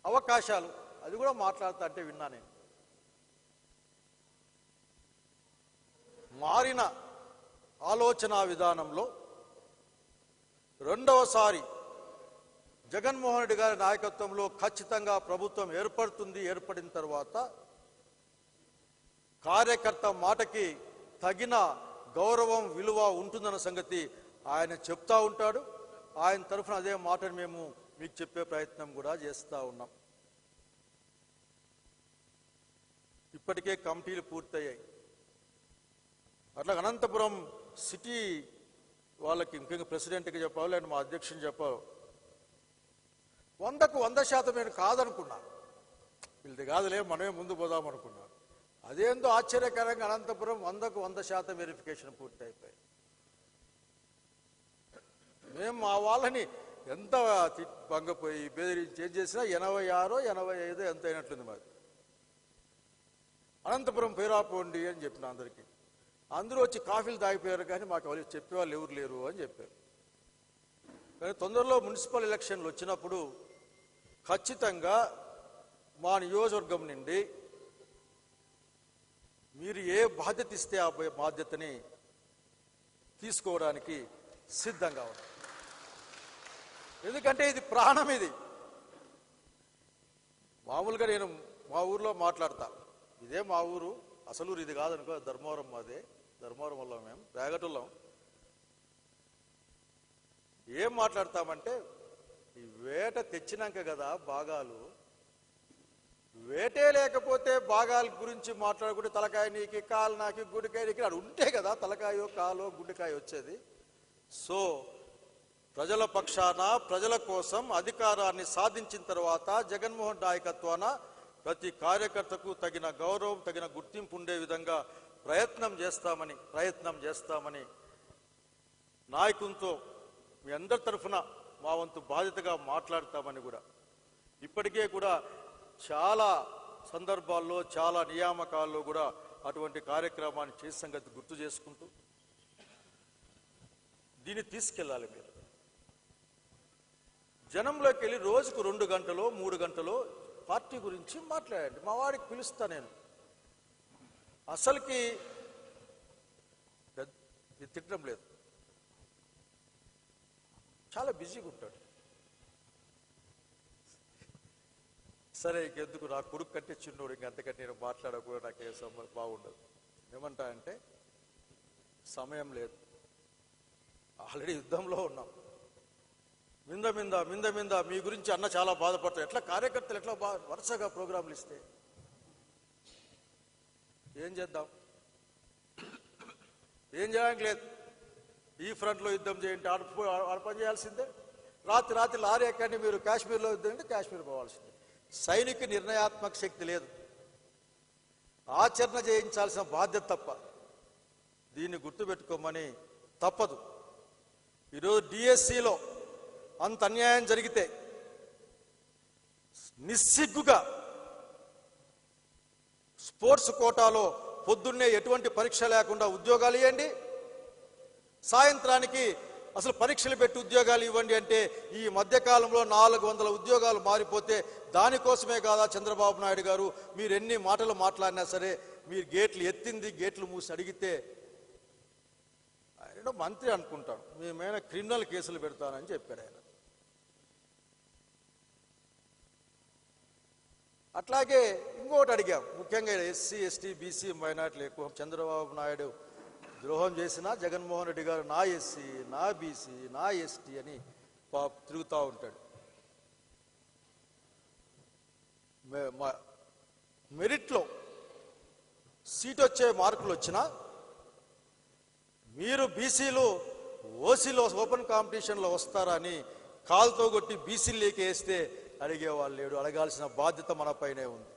అవకాశాలు అది కూడా మాట్లాడుతా అంటే విన్నా నేను. మారిన ఆలోచన విధానంలో రెండవసారి జగన్మోహన్ రెడ్డి గారి నాయకత్వంలో ఖచ్చితంగా ప్రభుత్వం ఏర్పడిన తర్వాత కార్యకర్త మాటకి తగిన గౌరవం విలువ ఉంటుందన్న సంగతి ఆయన చెప్తా ఉంటాడు. ఆయన తరఫున అదే మాటను మేము మీకు చెప్పే ప్రయత్నం కూడా చేస్తూ ఉన్నాం. ఇప్పటికే కమిటీలు పూర్తయ్యాయి. అట్లా అనంతపురం సిటీ వాళ్ళకి ముఖ్యంగా ప్రెసిడెంట్కి చెప్పాలి అండ్ మా అధ్యక్షుని చెప్పాలి, 100కు 100% నేను కాదనుకున్నా. వీళ్ళది కాదులే, మనమే ముందు పోదాం అనుకున్నా. అదేందో ఆశ్చర్యకరంగా అనంతపురం 100కు 100% వెరిఫికేషన్ పూర్తి అయిపోయి మేము మా వాళ్ళని ఎంత భంగపోయి బెదిరించి ఏం చేసినా 86, 85 ఎంత అయినట్లుంది. మాది అనంతపురం పేరాపోండి అని చెప్పిన అందరికీ. అందరూ వచ్చి కాఫీలు తాగిపోయారు, కానీ మాకు ఎవరు చెప్పేవాళ్ళు ఎవరు లేరు అని చెప్పారు. కానీ తొందరలో మున్సిపల్ ఎలక్షన్లు వచ్చినప్పుడు ఖచ్చితంగా మా నియోజకవర్గం నుండి మీరు ఏ బాధ్యత ఇస్తే ఆ బాధ్యతని తీసుకోవడానికి సిద్ధంగా ఉంది. ఎందుకంటే ఇది ప్రాణం. ఇది మామూలుగా నేను మా ఊర్లో మాట్లాడతా, ఇదే మా ఊరు, అసలు ఊరు ఇది కాదనుకో, ధర్మవరం. మాదే ధర్మవరం వల్ల మేము రేగటుల్లం. ఏం మాట్లాడతామంటే ఈ వేట తెచ్చినాక కదా భాగాలు, వేటే లేకపోతే భాగాల గురించి మాట్లాడుకుంటే తలకాయ నీకి, కాలు నాకి, గుండెకాయ నీకి అది ఉంటే కదా తలకాయో కాలో గుండెకాయ వచ్చేది. సో ప్రజల పక్షాన ప్రజల కోసం అధికారాన్ని సాధించిన తర్వాత జగన్మోహన్ నాయకత్వాన ప్రతి కార్యకర్తకు తగిన గౌరవం, తగిన గుర్తింపు ఉండే విధంగా ప్రయత్నం చేస్తామని నాయకునితో మీ అందరి తరఫున మా వంతు బాధ్యతగా మాట్లాడతామని కూడా ఇప్పటికే కూడా చాలా సందర్భాల్లో చాలా నియామకాల్లో కూడా అటువంటి కార్యక్రమాన్ని చేసే సంగతి గుర్తు చేసుకుంటూ దీన్ని తీసుకెళ్ళాలి. మీరు జనంలోకి వెళ్ళి రోజుకు 2 గంటలో 3 గంటలో పార్టీ గురించి మాట్లాడండి. మా వాడికి పిలుస్తా నేను. అసలుకి తిట్టడం లేదు, చాలా బిజీగా ఉంటాడు. సరే ఇంకెందుకు, నా కొడుకు కంటే చిన్నోడు, ఇంకంతకంటే నేను మాట్లాడకూడదు, నాకు ఏ సంబంధం బాగుండదు. ఏమంటా అంటే సమయం లేదు, ఆల్రెడీ యుద్ధంలో ఉన్నాం. మింద మింద మీ గురించి అన్న చాలా బాధపడతారు. ఎట్లా కార్యకర్తలు ఎట్లా వరుసగా ప్రోగ్రాంలు ఇస్తే ఏం చేద్దాం? ఏం చేయడానికి లేదు. ఈ ఫ్రంట్లో యుద్ధం చేయండి, ఆడ పని చేయాల్సిందే. రాత్రి లారీ ఎక్కండి, మీరు కాశ్మీర్లో యుద్ధం అంటే కాశ్మీర్ పోవాల్సిందే. సైనిక నిర్ణయాత్మక శక్తి లేదు, ఆచరణ చేయించాల్సిన బాధ్యత తప్ప. దీన్ని గుర్తుపెట్టుకోమని తప్పదు. ఈరోజు డిఎస్సిలో అంత అన్యాయం జరిగితే నిస్సిగ్గుగా స్పోర్ట్స్ కోటాలో పొద్దున్నే ఎటువంటి పరీక్ష లేకుండా ఉద్యోగాలు ఇవ్వండి, సాయంత్రానికి అసలు పరీక్షలు పెట్టి ఉద్యోగాలు ఇవ్వండి అంటే ఈ మధ్యకాలంలో 400 ఉద్యోగాలు మారిపోతే దానికోసమే కాదా చంద్రబాబు నాయుడు గారు మీరు ఎన్ని మాటలు మాట్లాడినా సరే మీరు గేట్లు ఎత్తింది, గేట్లు మూసి అడిగితే ఆయన మంత్రి అనుకుంటాను, మేమైనా క్రిమినల్ కేసులు పెడతానని చెప్పారు ఆయన. అట్లాగే ఇంకోటి అడిగాం, ముఖ్యంగా ఎస్సీ ఎస్టీ బీసీ మైనార్టీలు ఎక్కువ చంద్రబాబు నాయుడు ద్రోహం చేసినా జగన్మోహన్ రెడ్డి గారు నా ఎస్సీ, నా బీసీ, నా ఎస్టీ అని తిరుగుతూ ఉంటాడు. మెరిట్లో సీట్ వచ్చే మార్కులు వచ్చినా మీరు బీసీలు ఓసీలో ఓపెన్ కాంపిటీషన్లో వస్తారని కాలుతో కొట్టి బీసీలోకి వేస్తే అడిగేవాళ్ళు లేడు. అడగాల్సిన బాధ్యత మన పైనే ఉంది.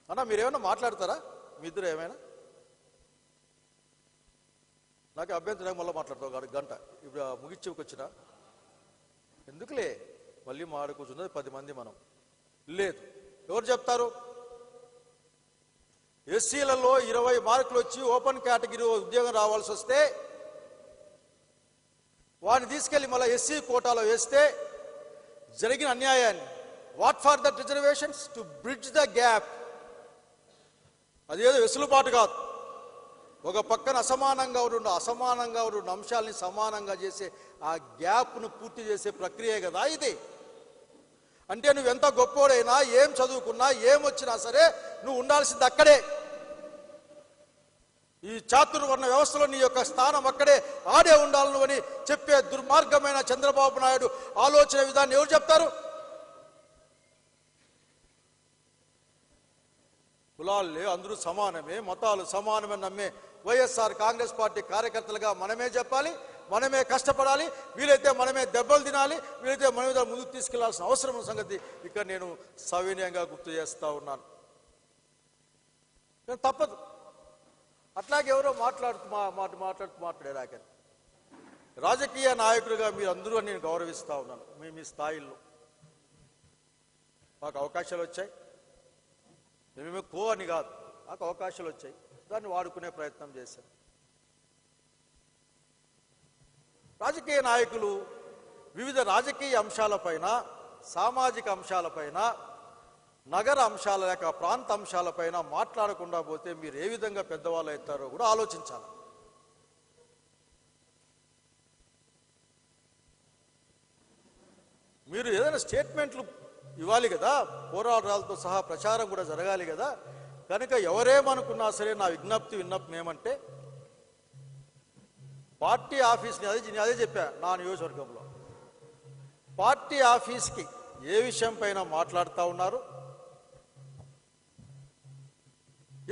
అన్న మీరేమైనా మాట్లాడతారా? మీ ఇద్దరు ఏమైనా? నాకు అభ్యంతరం, మళ్ళీ మాట్లాడతావు గంట. ఇప్పుడు ముగిచ్చుకొచ్చినా ఎందుకులే, మళ్ళీ కూర్చున్నది 10 మంది మనం. లేదు, ఎవరు చెప్తారు? ఎస్సీలలో 20 మార్కులు వచ్చి ఓపెన్ కేటగిరీ ఉద్యోగం రావాల్సి వస్తే వాడిని తీసుకెళ్లి మళ్ళీ ఎస్సీ కోటాలో వేస్తే జరిగిన అన్యాయాన్ని, what for that reservations to bridge the gap, అదేదో వెసులుబాటు కాదు, ఒక పక్కన అసమానంగా ఉన్న అంశాలని సమానంగా చేసే ఆ గ్యాప్ను పూర్తి చేసే ప్రక్రియ కదా ఇది. అంటే నువ్వెంత గొప్పోడైనా, ఏం చదువుకున్నా, ఏం వచ్చినా సరే నువ్వు ఉండాల్సింది అక్కడే. ఈ చాతుర్వర్ణ వ్యవస్థలో నీ యొక్క స్థానం అక్కడే, ఆడే ఉండాలను అని చెప్పే దుర్మార్గమైన చంద్రబాబు నాయుడు ఆలోచన విధాన్ని ఎవరు చెప్తారు? కులాలే అందరూ సమానమే, మతాలు సమానమే నమ్మే వైఎస్ఆర్ కాంగ్రెస్ పార్టీ కార్యకర్తలుగా మనమే చెప్పాలి, మనమే కష్టపడాలి, వీలైతే మనమే దెబ్బలు తినాలి, వీలైతే మన మీద ముందుకు తీసుకెళ్లాల్సిన అవసరం ఉన్న సంగతి ఇక్కడ నేను సవినయంగా గుర్తు చేస్తూ ఉన్నాను. తప్పదు. అట్లాగే ఎవరో మాట్లాడారు. రాజకీయ నాయకుడిగా మీరు అందరూ నేను గౌరవిస్తూ ఉన్నాను. మీ స్థాయిల్లో మాకు అవకాశాలు వచ్చాయి, మేమేమో అని కాదు, నాకు అవకాశాలు వచ్చాయి, దాన్ని వాడుకునే ప్రయత్నం చేశాను. రాజకీయ నాయకులు వివిధ రాజకీయ అంశాలపైన, సామాజిక అంశాలపైన, నగర అంశాల లేక ప్రాంత అంశాలపైన మాట్లాడకుండా పోతే మీరు ఏ విధంగా పెద్దవాళ్ళు అవుతారో కూడా ఆలోచించాలి. మీరు ఏదైనా స్టేట్మెంట్లు ఇవ్వాలి కదా, పోరాటాలతో సహా ప్రచారం కూడా జరగాలి కదా. కనుక ఎవరేమనుకున్నా సరే నా విజ్ఞప్తి ఏమంటే, పార్టీ ఆఫీస్ని అదే చెప్పా, నా నియోజకవర్గంలో పార్టీ ఆఫీస్కి ఏ విషయం పైన మాట్లాడుతూ ఉన్నారు,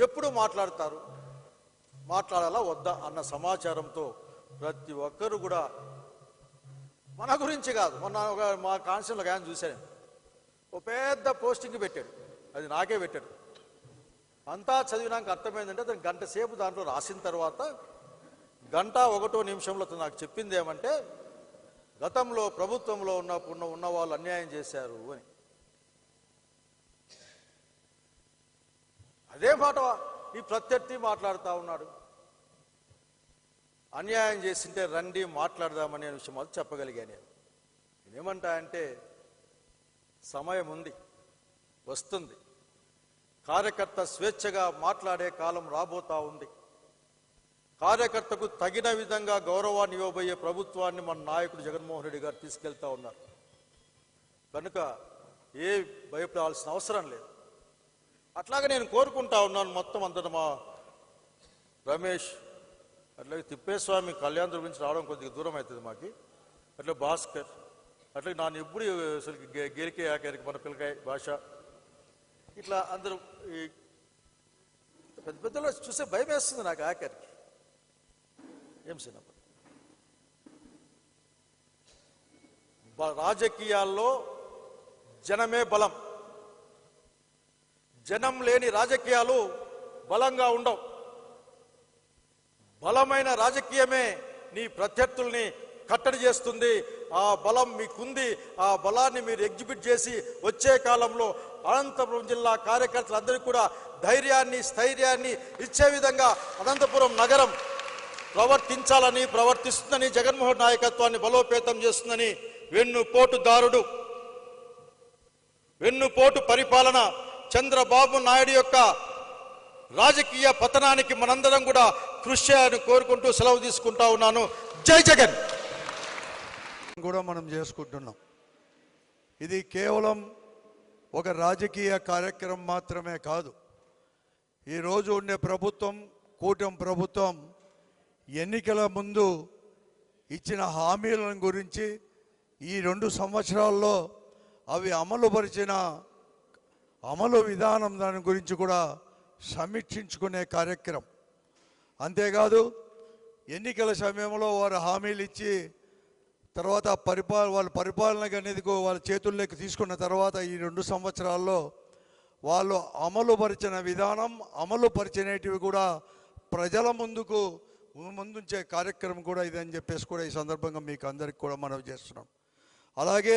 ఎప్పుడు మాట్లాడాలా వద్దా అన్న సమాచారంతో ప్రతి ఒక్కరు కూడా, మన గురించి కాదు, మొన్న మా కాన్స్టిట్యూన్సీలో ఆయన చూశాను, ఓ పెద్ద పోస్టింగ్ పెట్టాడు, అది నాకే పెట్టాడు. అంతా చదివినాక అర్థమైందంటే అతను గంట సేపు దాంట్లో రాసిన తర్వాత 1 నిమిషంలో అతను నాకు చెప్పింది ఏమంటే, గతంలో ప్రభుత్వంలో ఉన్న వాళ్ళు అన్యాయం చేశారు అని. అదే మాట ఈ ప్రత్యర్థి మాట్లాడుతూ ఉన్నాడు. అన్యాయం చేసింటే రండి మాట్లాడదామనే విషయం అది చెప్పగలిగాను. నేనేమంటా అంటే, సమయం ఉంది, వస్తుంది, కార్యకర్త స్వేచ్ఛగా మాట్లాడే కాలం రాబోతా ఉంది. కార్యకర్తకు తగిన విధంగా గౌరవాన్ని ఇవ్వబోయే ప్రభుత్వాన్ని మన నాయకుడు జగన్మోహన్ రెడ్డి గారు తీసుకెళ్తా ఉన్నారు. కనుక ఏ భయపడాల్సిన అవసరం లేదు. అట్లాగే నేను కోరుకుంటా ఉన్నాను, మొత్తం అంతటా మా రమేష్, అట్లాగే తిప్పేస్వామి కళ్యాణ్ గురించి రావడం కొద్దిగా దూరం అవుతుంది మాకు, అట్లా భాస్కర్, అట్లాగే నాన్న ఎప్పుడు అసలు గెలికే ఆఖరికి మన పిల్లకాయ భాష, ఇట్లా అందరూ పెద్ద పెద్దలో చూస్తే భయం వేస్తుంది నాకు ఆఖరికి. ఏం సినిమా రాజకీయాల్లో జనమే బలం. జనం లేని రాజకీయాలు బలంగా ఉండవు. బలమైన రాజకీయమే నీ ప్రత్యర్థుల్ని కట్టడి చేస్తుంది. ఆ బలం మీకుంది. ఆ బలాన్ని మీరు ఎగ్జిబిట్ చేసి వచ్చే కాలంలో అనంతపురం జిల్లా కార్యకర్తలందరికీ కూడా ధైర్యాన్ని, స్థైర్యాన్ని ఇచ్చే విధంగా అనంతపురం నగరం ప్రవర్తిస్తుందని, జగన్మోహన్ నాయకత్వాన్ని బలోపేతం చేస్తుందని, వెన్నుపోటు పరిపాలన చంద్రబాబు నాయుడు యొక్క రాజకీయ పతనానికి మనందరం కూడా కృషి చేయాలని కోరుకుంటూ సెలవు తీసుకుంటా ఉన్నాను. జై జగన్. కూడా మనం చేసుకుంటున్నాం. ఇది కేవలం ఒక రాజకీయ కార్యక్రమం మాత్రమే కాదు. ఈరోజు ఉండే ప్రభుత్వం, కూటమి ప్రభుత్వం ఎన్నికల ముందు ఇచ్చిన హామీలను గురించి, ఈ 2 సంవత్సరాల్లో అవి అమలుపరిచిన అమలు విధానం దాని గురించి కూడా సమీక్షించుకునే కార్యక్రమం. అంతేకాదు ఎన్నికల సమయంలో వారు హామీలు ఇచ్చి తర్వాత వాళ్ళ పరిపాలన అనేది వాళ్ళ చేతుల్లోకి తీసుకున్న తర్వాత ఈ 2 సంవత్సరాల్లో వాళ్ళు అమలుపరిచిన విధానం, అమలుపరిచినవి కూడా ప్రజల ముందుంచే కార్యక్రమం కూడా ఇదని చెప్పేసి కూడా ఈ సందర్భంగా మీకు అందరికీ కూడా మనవి చేస్తున్నాం. అలాగే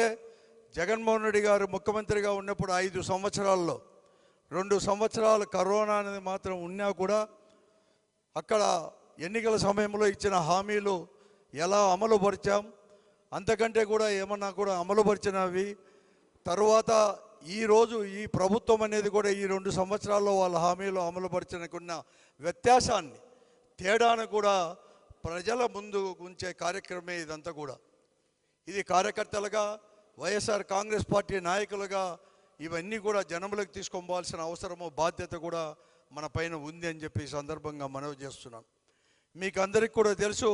జగన్మోహన్ రెడ్డి గారు ముఖ్యమంత్రిగా ఉన్నప్పుడు 5 సంవత్సరాల్లో 2 సంవత్సరాలు కరోనా అనేది మాత్రం ఉన్నా కూడా అక్కడ ఎన్నికల సమయంలో ఇచ్చిన హామీలు ఎలా అమలుపరిచాం, అంతకంటే కూడా ఏమన్నా కూడా అమలుపరిచినవి. తర్వాత ఈరోజు ఈ ప్రభుత్వం అనేది కూడా ఈ 2 సంవత్సరాల్లో వాళ్ళ హామీలు అమలుపరిచినకున్న వ్యత్యాసాన్ని తేడాను కూడా ప్రజల ముందు ఉంచే కార్యక్రమే ఇదంతా కూడా. ఇది కార్యకర్తలుగా, వైఎస్ఆర్ కాంగ్రెస్ పార్టీ నాయకులుగా ఇవన్నీ కూడా జనములకు తీసుకోవాల్సిన అవసరము, బాధ్యత కూడా మన పైన ఉంది అని చెప్పి ఈ సందర్భంగా మనవి చేస్తున్నాను. మీకు అందరికీ కూడా తెలుసు,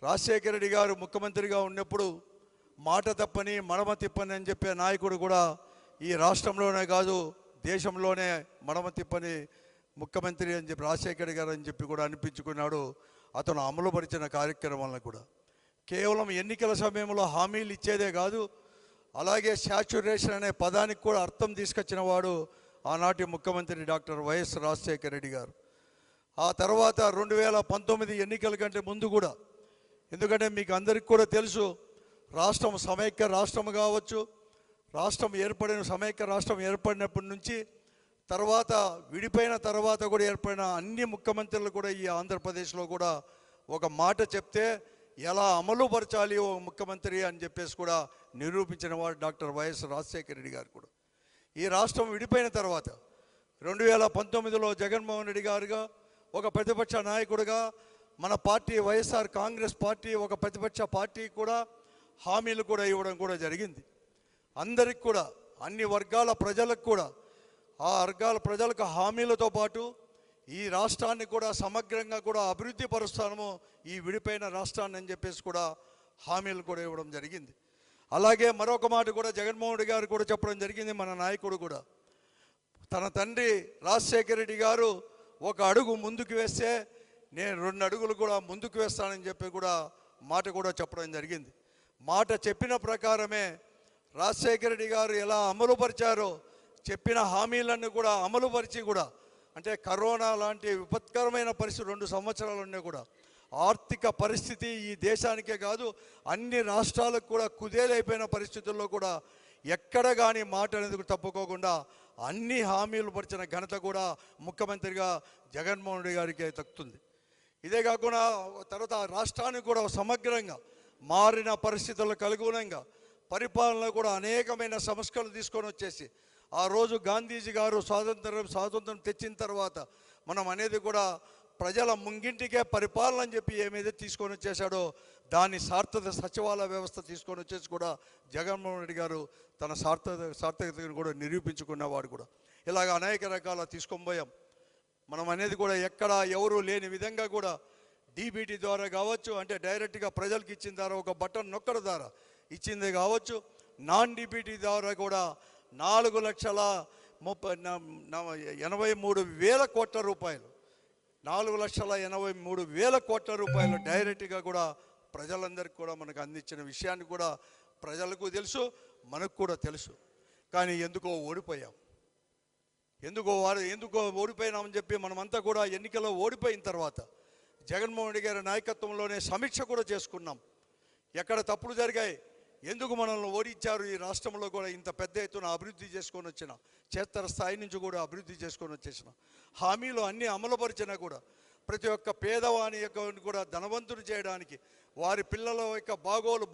రాజశేఖర రెడ్డి గారు ముఖ్యమంత్రిగా ఉన్నప్పుడు మాట తప్పని మడమ తిప్పని అని చెప్పే నాయకుడు కూడా ఈ రాష్ట్రంలోనే కాదు దేశంలోనే మడమ తిప్పని ముఖ్యమంత్రి అని చెప్పి రాజశేఖర గారు అని చెప్పి కూడా అనిపించుకున్నాడు. అతను అమలుపరిచిన కార్యక్రమాలను కూడా కేవలం ఎన్నికల సమయంలో హామీలు ఇచ్చేదే కాదు, అలాగే శాచ్యురేషన్ అనే పదానికి కూడా అర్థం తీసుకొచ్చిన వాడు ఆనాటి ముఖ్యమంత్రి డాక్టర్ వైఎస్ రాజశేఖర రెడ్డి గారు. ఆ తర్వాత 2019 ఎన్నికల కంటే ముందు కూడా, ఎందుకంటే మీకు అందరికీ కూడా తెలుసు, రాష్ట్రం సమైక్య రాష్ట్రం కావచ్చు, సమైక్య రాష్ట్రం ఏర్పడినప్పటి నుంచి తర్వాత విడిపోయిన తర్వాత కూడా ఏర్పడిన అన్ని ముఖ్యమంత్రులు కూడా ఈ ఆంధ్రప్రదేశ్లో కూడా ఒక మాట చెప్తే ఎలా అమలుపరచాలి ఓ ముఖ్యమంత్రి అని చెప్పేసి కూడా నిరూపించిన వాడు డాక్టర్ వైఎస్ రాజశేఖర రెడ్డి గారు కూడా. ఈ రాష్ట్రం విడిపోయిన తర్వాత 2019లో జగన్మోహన్ రెడ్డి గారుగా ఒక ప్రతిపక్ష నాయకుడిగా మన పార్టీ వైఎస్ఆర్ కాంగ్రెస్ పార్టీ ఒక ప్రతిపక్ష పార్టీ కూడా హామీలు కూడా ఇవ్వడం కూడా జరిగింది. అందరికి కూడా, అన్ని వర్గాల ప్రజలకు కూడా, ఆ వర్గాల ప్రజలకు హామీలతో పాటు ఈ రాష్ట్రాన్ని కూడా సమగ్రంగా కూడా అభివృద్ధి పరుస్తాము ఈ విడిపోయిన రాష్ట్రాన్ని అని చెప్పేసి కూడా హామీలు కూడా ఇవ్వడం జరిగింది. అలాగే మరొక మాట కూడా జగన్మోహన్ రెడ్డి గారు కూడా చెప్పడం జరిగింది. మన నాయకుడు కూడా తన తండ్రి రాజశేఖర రెడ్డి గారు ఒక అడుగు ముందుకు వేస్తే నేను 2 అడుగులు కూడా ముందుకు వేస్తానని చెప్పి కూడా మాట కూడా చెప్పడం జరిగింది. మాట చెప్పిన ప్రకారమే రాజశేఖర రెడ్డి గారు ఎలా అమలుపరిచారో చెప్పిన హామీలన్నీ కూడా అమలుపరిచి కూడా, అంటే కరోనా లాంటి విపత్కరమైన పరిస్థితి 2 సంవత్సరాలు ఉన్నా కూడా ఆర్థిక పరిస్థితి ఈ దేశానికే కాదు అన్ని రాష్ట్రాలకు కూడా కుదేలైపోయిన పరిస్థితుల్లో కూడా ఎక్కడ కానీ మాట అనేది తప్పుకోకుండా అన్ని హామీలు పరిచిన ఘనత కూడా ముఖ్యమంత్రిగా జగన్మోహన్ రెడ్డి గారికి దక్కుతుంది. ఇదే కాకుండా తర్వాత రాష్ట్రానికి కూడా సమగ్రంగా మారిన పరిస్థితులకు అనుగుణంగా పరిపాలనలో కూడా అనేకమైన సంస్కరణలు తీసుకొని వచ్చేసి, ఆ రోజు గాంధీజీ గారు స్వాతంత్రం తెచ్చిన తర్వాత మనం అనేది కూడా ప్రజల ముంగింటికే పరిపాలన అని చెప్పి ఏమైతే తీసుకొని వచ్చేసాడో దాన్ని సచివాలయ వ్యవస్థ తీసుకొని వచ్చేసి కూడా జగన్మోహన్ రెడ్డి గారు తన సార్థకతను కూడా నిరూపించుకున్నవాడు కూడా. ఇలాగ అనేక రకాల తీసుకొని పోయాం. మనం అనేది కూడా ఎక్కడ ఎవరు లేని విధంగా కూడా డీబీటీ ద్వారా కావచ్చు, అంటే డైరెక్ట్గా ప్రజలకు ఇచ్చిన ద్వారా ఒక బటన్ నొక్కడం ద్వారా ఇచ్చింది కావచ్చు, నాన్ డీబీటీ ద్వారా కూడా 4,83,000 కోట్ల రూపాయలు 4,83,000 కోట్ల రూపాయలు డైరెక్ట్గా కూడా ప్రజలందరికీ కూడా మనకు అందించిన విషయాన్ని కూడా ప్రజలకు తెలుసు, మనకు కూడా తెలుసు. కానీ ఎందుకో ఓడిపోయాం. ఎందుకో ఓడిపోయినామని చెప్పి మనమంతా కూడా ఎన్నికల్లో ఓడిపోయిన తర్వాత జగన్మోహన్ రెడ్డి గారి నాయకత్వంలోనే సమీక్ష కూడా చేసుకున్నాం. ఎక్కడ తప్పులు జరిగాయి, ఎందుకు మనల్ని ఓడించారు, ఈ రాష్ట్రంలో కూడా ఇంత పెద్ద ఎత్తున అభివృద్ధి చేసుకొని వచ్చిన, క్షేత్ర స్థాయి నుంచి కూడా అభివృద్ధి చేసుకొని వచ్చేసిన, హామీలు అన్నీ అమలుపరిచినా కూడా ప్రతి ఒక్క పేదవాని యొక్క కూడా ధనవంతులు చేయడానికి, వారి పిల్లల యొక్క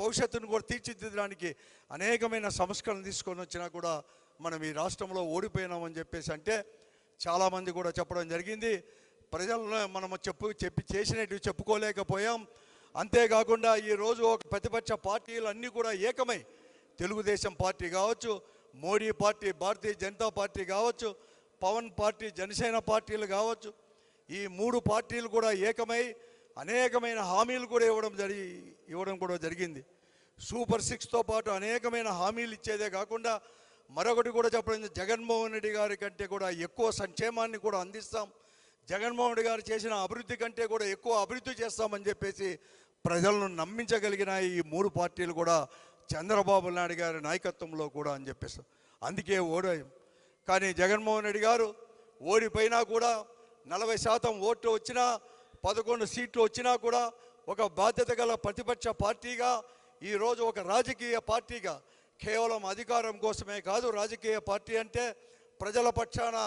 భవిష్యత్తును కూడా తీర్చిదిద్దడానికి అనేకమైన సంస్కరణలు తీసుకొని వచ్చినా కూడా మనం ఈ రాష్ట్రంలో ఓడిపోయినామని చెప్పేసి అంటే చాలామంది కూడా చెప్పడం జరిగింది. ప్రజలను మనం చేసినట్టు చెప్పుకోలేకపోయాం. అంతేకాకుండా ఈరోజు ఒక ప్రతిపక్ష పార్టీలు అన్నీ కూడా ఏకమై, తెలుగుదేశం పార్టీ కావచ్చు, మోడీ పార్టీ భారతీయ జనతా పార్టీ కావచ్చు, పవన్ పార్టీ జనసేన పార్టీలు కావచ్చు, ఈ 3 పార్టీలు కూడా ఏకమై అనేకమైన హామీలు కూడా ఇవ్వడం కూడా జరిగింది. సూపర్ 6తో పాటు అనేకమైన హామీలు ఇచ్చేదే కాకుండా మరొకటి కూడా చెప్పడం, జగన్మోహన్ రెడ్డి గారి కంటే కూడా ఎక్కువ సంక్షేమాన్ని కూడా అందిస్తాం, జగన్మోహన్ రెడ్డి గారు చేసిన అభివృద్ధి కంటే కూడా ఎక్కువ అభివృద్ధి చేస్తామని చెప్పేసి ప్రజలను నమ్మించగలిగిన ఈ 3 పార్టీలు కూడా చంద్రబాబు నాయుడు గారి నాయకత్వంలో కూడా అని చెప్పేస్తాం. అందుకే ఓడాం. కానీ జగన్మోహన్ రెడ్డి గారు ఓడిపోయినా కూడా 40% ఓట్లు వచ్చినా, 11 సీట్లు వచ్చినా కూడా ఒక బాధ్యత గల ప్రతిపక్ష పార్టీగా ఈరోజు ఒక రాజకీయ పార్టీగా కేవలం అధికారం కోసమే కాదు, రాజకీయ పార్టీ అంటే ప్రజల పక్షాన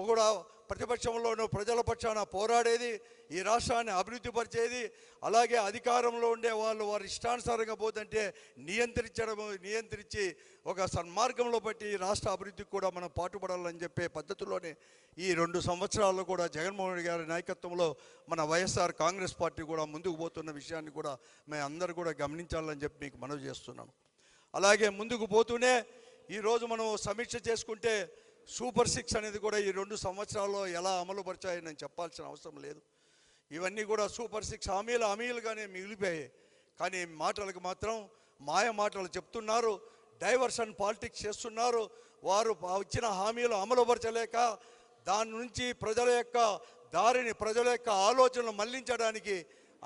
కూడా ప్రతిపక్షంలోనూ ప్రజల పక్షాన పోరాడేది, ఈ రాష్ట్రాన్ని అభివృద్ధి పరిచేది, అలాగే అధికారంలో ఉండే వాళ్ళు వారి ఇష్టానుసారంగా పోతుంటే నియంత్రించి ఒక సన్మార్గంలో బట్టి ఈ రాష్ట్ర అభివృద్ధికి కూడా మనం పాటుపడాలని చెప్పే పద్ధతిలోనే ఈ 2 సంవత్సరాల్లో కూడా జగన్మోహన్ రెడ్డి గారి నాయకత్వంలో మన వైఎస్ఆర్ కాంగ్రెస్ పార్టీ కూడా ముందుకు పోతున్న విషయాన్ని కూడా మేము అందరూ కూడా గమనించాలని చెప్పి మీకు మనవి చేస్తున్నాను. అలాగే ముందుకు పోతూనే ఈరోజు మనం సమీక్ష చేసుకుంటే సూపర్ 6 అనేది కూడా ఈ 2 సంవత్సరాల్లో ఎలా అమలు పరిచాయని నేను చెప్పాల్సిన అవసరం లేదు. ఇవన్నీ కూడా సూపర్ 6 హామీలుగానే మిగిలిపోయాయి. కానీ మాటలకు మాత్రం మాయ మాటలు చెప్తున్నారు, డైవర్షన్ పాలిటిక్స్ చేస్తున్నారు. వారు ఇచ్చిన హామీలు అమలుపరచలేక దాని నుంచి ప్రజల యొక్క దారిని, ప్రజల యొక్క ఆలోచనలు మళ్లించడానికి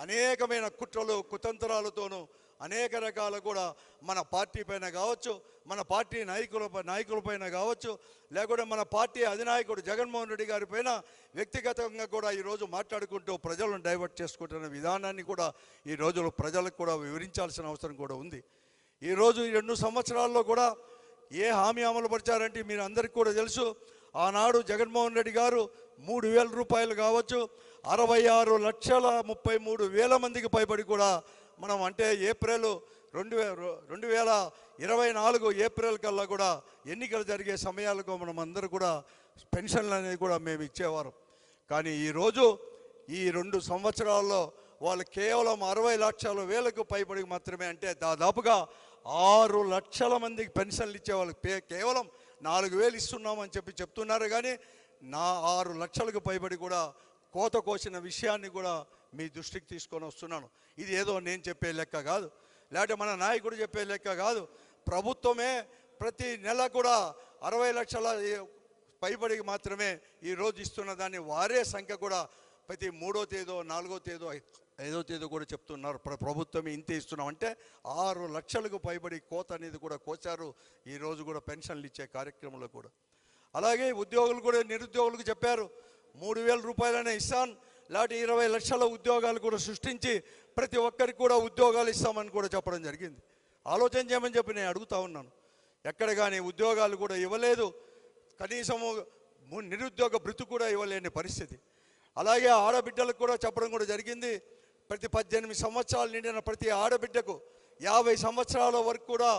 అనేకమైన కుట్రలు కుతంత్రాలతోనూ అనేక రకాల కూడా మన పార్టీ పైన కావచ్చు, మన పార్టీ నాయకులపైన కావచ్చు, లేకుంటే మన పార్టీ అధినాయకుడు జగన్మోహన్ రెడ్డి గారి పైన వ్యక్తిగతంగా కూడా ఈరోజు మాట్లాడుకుంటూ ప్రజలను డైవర్ట్ చేసుకుంటున్న విధానాన్ని కూడా ఈ రోజులో ప్రజలకు కూడా వివరించాల్సిన అవసరం కూడా ఉంది. ఈరోజు ఈ 2 సంవత్సరాల్లో కూడా ఏ హామీ అమలు పరిచారంటే మీరు అందరికీ కూడా తెలుసు. ఆనాడు జగన్మోహన్ రెడ్డి గారు 3,000 రూపాయలు కావచ్చు, 66,33,000 మందికి పైబడి కూడా మనం అంటే ఏప్రిల్ 2024 ఏప్రిల్ కల్లా కూడా ఎన్నికలు జరిగే సమయాలకు మనం అందరూ కూడా పెన్షన్లు అనేది కూడా మేము ఇచ్చేవారు. కానీ ఈరోజు ఈ 2 సంవత్సరాల్లో వాళ్ళు కేవలం 60,00,000 పైబడి మాత్రమే, అంటే దాదాపుగా 6 లక్షల మందికి పెన్షన్లు ఇచ్చేవాళ్ళు కేవలం 4,000 ఇస్తున్నామని చెప్తున్నారు. కానీ 6 లక్షలకు పైబడి కూడా కోత కోసిన విషయాన్ని కూడా మీ దృష్టికి తీసుకొని వస్తున్నాను. ఇది ఏదో నేను చెప్పే లెక్క కాదు, లేకపోతే మన నాయకుడు చెప్పే లెక్క కాదు. ప్రభుత్వమే ప్రతి నెల కూడా 60 లక్షల పైబడికి మాత్రమే ఈరోజు ఇస్తున్న దాన్ని వారే సంఖ్య కూడా ప్రతి 3వ తేదీ 4వ తేదీ 5వ తేదీ కూడా చెప్తున్నారు ప్రభుత్వమే ఇంతే ఇస్తున్నాం. అంటే 6 లక్షలకు పైబడి కోత అనేది కూడా కోసారు ఈరోజు కూడా పెన్షన్లు ఇచ్చే కార్యక్రమంలో కూడా. అలాగే ఉద్యోగులు కూడా నిరుద్యోగులకు చెప్పారు 3,000 రూపాయలనే ఇస్తాను, లాంటి 20 లక్షల ఉద్యోగాలు కూడా సృష్టించి ప్రతి ఒక్కరికి కూడా ఉద్యోగాలు ఇస్తామని కూడా చెప్పడం జరిగింది. ఆలోచన చేయమని చెప్పి నేను అడుగుతా ఉన్నాను. ఎక్కడ కానీ ఉద్యోగాలు కూడా ఇవ్వలేదు, కనీసము నిరుద్యోగ భృతి కూడా ఇవ్వలేని పరిస్థితి. అలాగే ఆడబిడ్డలకు కూడా చెప్పడం కూడా జరిగింది. ప్రతి 18 సంవత్సరాలు నిండిన ప్రతి ఆడబిడ్డకు 50 సంవత్సరాల వరకు కూడా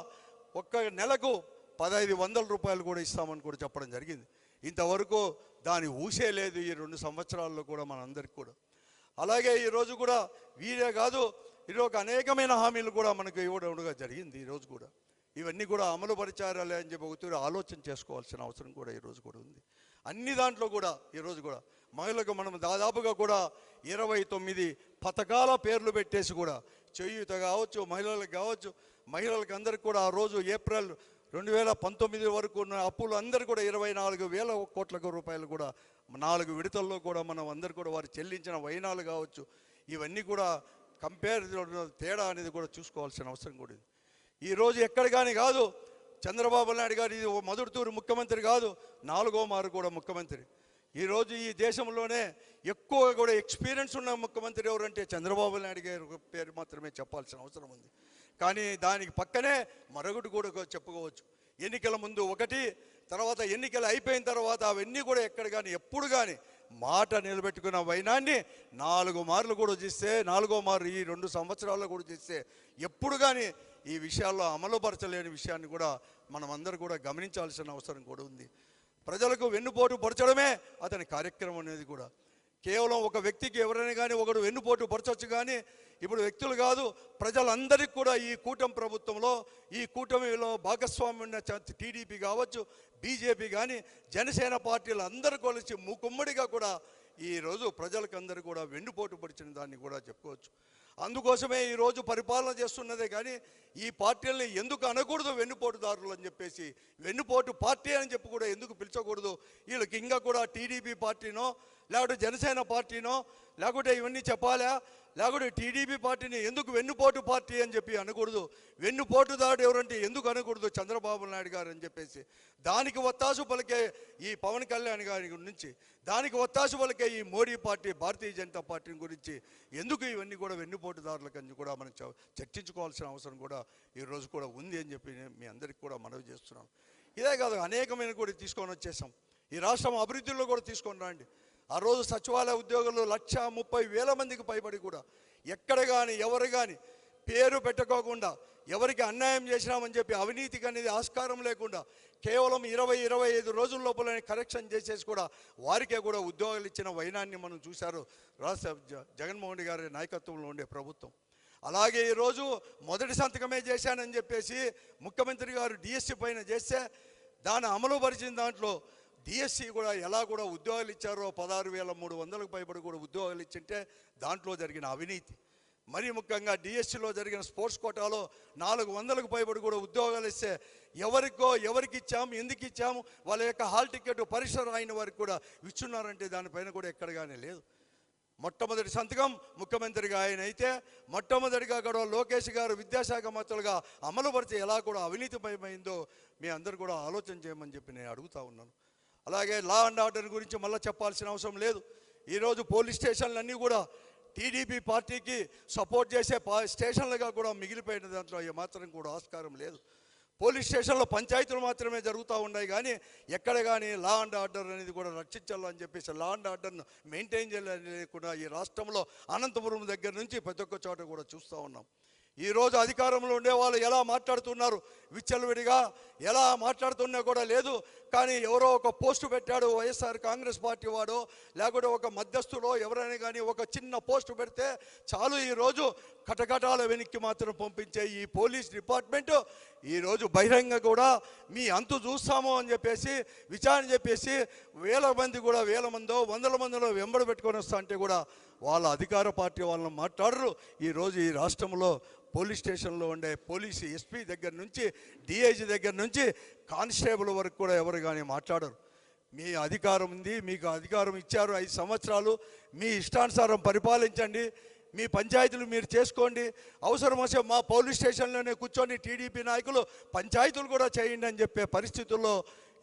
ఒక్క నెలకు 1,500 రూపాయలు కూడా ఇస్తామని కూడా చెప్పడం జరిగింది. ఇంతవరకు దాని ఊసే లేదు ఈ 2 సంవత్సరాల్లో కూడా మనందరికీ కూడా. అలాగే ఈరోజు కూడా వీరే కాదు, ఈరోజు అనేకమైన హామీలు కూడా మనకు ఇవ్వడం జరిగింది. ఈరోజు కూడా ఇవన్నీ కూడా అమలు పరిచారాలే అని చెప్పి ఒకటి ఆలోచన చేసుకోవాల్సిన అవసరం కూడా ఈరోజు కూడా ఉంది. అన్ని దాంట్లో కూడా ఈరోజు కూడా మహిళలకు మనం దాదాపుగా కూడా 29 పథకాల పేర్లు పెట్టేసి కూడా చేయూత కావచ్చు, మహిళలకు కావచ్చు, మహిళలకు అందరికీ కూడా ఆ రోజు ఏప్రిల్ 2019 వరకు ఉన్న అప్పులు అందరూ కూడా 24,000 కోట్ల రూపాయలు కూడా 4 విడతల్లో కూడా మనం అందరు కూడా వారు చెల్లించిన వైనాలు కావచ్చు, ఇవన్నీ కూడా కంపేర్ తేడా అనేది కూడా చూసుకోవాల్సిన అవసరం కూడా ఉంది. ఈరోజు ఎక్కడ కానీ కాదు, చంద్రబాబు నాయుడు గారు ఇది మొదటితూరు ముఖ్యమంత్రి కాదు, 4వ మారు కూడా ముఖ్యమంత్రి. ఈరోజు ఈ దేశంలోనే ఎక్కువ కూడా ఎక్స్పీరియన్స్ ఉన్న ముఖ్యమంత్రి ఎవరంటే చంద్రబాబు నాయుడు గారి పేరు మాత్రమే చెప్పాల్సిన అవసరం ఉంది. కానీ దానికి పక్కనే మరొకటి కూడా చెప్పుకోవచ్చు. ఎన్నికల ముందు ఒకటి, తర్వాత ఎన్నికలు అయిపోయిన తర్వాత అవన్నీ కూడా ఎక్కడ కానీ ఎప్పుడు కానీ మాట నిలబెట్టుకున్న వైనాన్ని 4 మార్లు కూడా చేస్తే, 4వ మారు ఈ 2 సంవత్సరాల్లో కూడా చేస్తే ఎప్పుడు కానీ ఈ విషయాల్లో అమలుపరచలేని విషయాన్ని కూడా మనం అందరూ కూడా గమనించాల్సిన అవసరం కూడా ఉంది. ప్రజలకు వెన్నుపోటు పరచడమే అతని కార్యక్రమం అనేది కూడా. కేవలం ఒక వ్యక్తికి ఎవరైనా కానీ ఒకడు వెన్నుపోటు పరచవచ్చు, కానీ ఇప్పుడు వ్యక్తులు కాదు, ప్రజలందరికీ కూడా ఈ కూటమి ప్రభుత్వంలో, ఈ కూటమిలో భాగస్వామ్యం ఉన్న టీడీపీ కావచ్చు, బీజేపీ కానీ జనసేన పార్టీలు అందరూ కలిసి మూకుమ్మడిగా కూడా ఈరోజు ప్రజలకు అందరూ కూడా వెన్నుపోటు పడిచిన దాన్ని కూడా చెప్పుకోవచ్చు. అందుకోసమే ఈరోజు పరిపాలన చేస్తున్నదే కానీ ఈ పార్టీలని ఎందుకు అనకూడదు వెన్నుపోటుదారులు అని చెప్పేసి, వెన్నుపోటు పార్టీ అని చెప్పి కూడా ఎందుకు పిలిచకూడదు, వీళ్ళకి ఇంకా కూడా టీడీపీ పార్టీనో లేకపోతే జనసేన పార్టీనో లేకపోతే ఇవన్నీ చెప్పాలా, లేకపోతే టీడీపీ పార్టీని ఎందుకు వెన్నుపోటు పార్టీ అని చెప్పి అనకూడదు, వెన్నుపోటుదారుడు ఎవరంటే ఎందుకు అనకూడదు చంద్రబాబు నాయుడు గారు అని చెప్పేసి, దానికి ఒత్తాసు పలికే ఈ పవన్ కళ్యాణ్ గారి నుంచి, దానికి ఒత్తాసు పలికే ఈ మోడీ పార్టీ భారతీయ జనతా పార్టీ గురించి ఎందుకు ఇవన్నీ కూడా వెన్నుపోటుదారులకని కూడా మనం చర్చించుకోవాల్సిన అవసరం కూడా ఈరోజు కూడా ఉంది అని చెప్పి మీ అందరికీ కూడా మనవి చేస్తున్నాం. ఇదే కాదు, అనేకమైన కూడా తీసుకొని వచ్చేసాం. ఈ రాష్ట్రం అభివృద్ధిలో కూడా తీసుకొని రండి. ఆ రోజు సచివాలయ ఉద్యోగులు 1,30,000 మందికి పైబడి కూడా ఎక్కడ కానీ ఎవరు కానీ పేరు పెట్టుకోకుండా ఎవరికి అన్యాయం చేసినామని చెప్పి అవినీతికి అనేది ఆస్కారం లేకుండా కేవలం 20-25 రోజుల లోపలనే కరెక్షన్ చేసేసి కూడా వారికే కూడా ఉద్యోగాలు ఇచ్చిన వైనాన్ని మనం చూశారు రాష్ట్ర జగన్మోహన్ రెడ్డి గారి నాయకత్వంలో ఉండే ప్రభుత్వం. అలాగే ఈరోజు మొదటి సంతకమే చేశానని చెప్పేసి ముఖ్యమంత్రి గారు డిఎస్సి పైన చేస్తే దాన్ని అమలు పరిచిన దాంట్లో డిఎస్సి కూడా ఎలా కూడా ఉద్యోగాలు ఇచ్చారో 16,300కు పైబడి కూడా ఉద్యోగాలు ఇచ్చింటే దాంట్లో జరిగిన అవినీతి. మరీ ముఖ్యంగా డిఎస్సిలో జరిగిన స్పోర్ట్స్ కోటాలో 400కు పైబడి కూడా ఉద్యోగాలు ఇస్తే ఎవరికి ఇచ్చాము, ఎందుకు ఇచ్చాము, వాళ్ళ యొక్క హాల్ టికెట్ పరీక్ష రాయిన వారికి కూడా ఇచ్చున్నారంటే దానిపైన కూడా ఎక్కడగానే లేదు. మొట్టమొదటి సంతకం ముఖ్యమంత్రిగా ఆయన అయితే మొట్టమొదటిగా కూడా లోకేష్ గారు విద్యాశాఖ మంత్రులుగా అమలు పరిచి ఎలా కూడా అవినీతిమయమైందో మీ అందరూ కూడా ఆలోచన చేయమని చెప్పి నేను అడుగుతా ఉన్నాను. అలాగే లా అండ్ ఆర్డర్ గురించి మళ్ళీ చెప్పాల్సిన అవసరం లేదు. ఈరోజు పోలీస్ స్టేషన్లన్నీ కూడా టీడీపీ పార్టీకి సపోర్ట్ చేసే స్టేషన్లుగా కూడా మిగిలిపోయిన దాంట్లో ఏమాత్రం కూడా ఆస్కారం లేదు. పోలీస్ స్టేషన్లో పంచాయతీలు మాత్రమే జరుగుతూ ఉన్నాయి కానీ ఎక్కడ కానీ లా అండ్ ఆర్డర్ అనేది కూడా రక్షించాలని చెప్పేసి లా అండ్ ఆర్డర్ను మెయింటైన్ చేయాలని కూడా ఈ రాష్ట్రంలో అనంతపురం దగ్గర నుంచి ప్రతి ఒక్క చోట కూడా చూస్తూ ఉన్నాం. ఈరోజు అధికారంలో ఉండేవాళ్ళు ఎలా మాట్లాడుతున్నారు, విచ్చలవిడిగా ఎలా మాట్లాడుతున్నా కూడా లేదు. కానీ ఎవరో ఒక పోస్టు పెట్టాడు వైఎస్ఆర్ కాంగ్రెస్ పార్టీ వాడో లేకపోతే ఒక మధ్యస్థులో ఎవరైనా కానీ ఒక చిన్న పోస్టు పెడితే చాలు ఈరోజు కటకటాల వెనక్కి మాత్రం పంపించే ఈ పోలీస్ డిపార్ట్మెంటు ఈరోజు బహిరంగ కూడా మీ అంతు చూస్తాము అని చెప్పేసి విచారణ చెప్పేసి వేల మందో 100 మందిలో వెంబడి పెట్టుకొని వస్తా అంటే కూడా వాళ్ళ అధికార పార్టీ వాళ్ళని మాట్లాడరు. ఈరోజు ఈ రాష్ట్రంలో పోలీస్ స్టేషన్లో ఉండే పోలీసు ఎస్పీ దగ్గర నుంచి డిఐజీ దగ్గర నుంచి కానిస్టేబుల్ వరకు కూడా ఎవరు కానీ మాట్లాడరు. మీ అధికారం ఉంది, మీకు అధికారం ఇచ్చారు 5 సంవత్సరాలు, మీ ఇష్టానుసారం పరిపాలించండి, మీ పంచాయతీలు మీరు చేసుకోండి, అవసరం వస్తే మా పోలీస్ స్టేషన్లోనే కూర్చొని టీడీపీ నాయకులు పంచాయతీలు కూడా చేయండి అని చెప్పే పరిస్థితుల్లో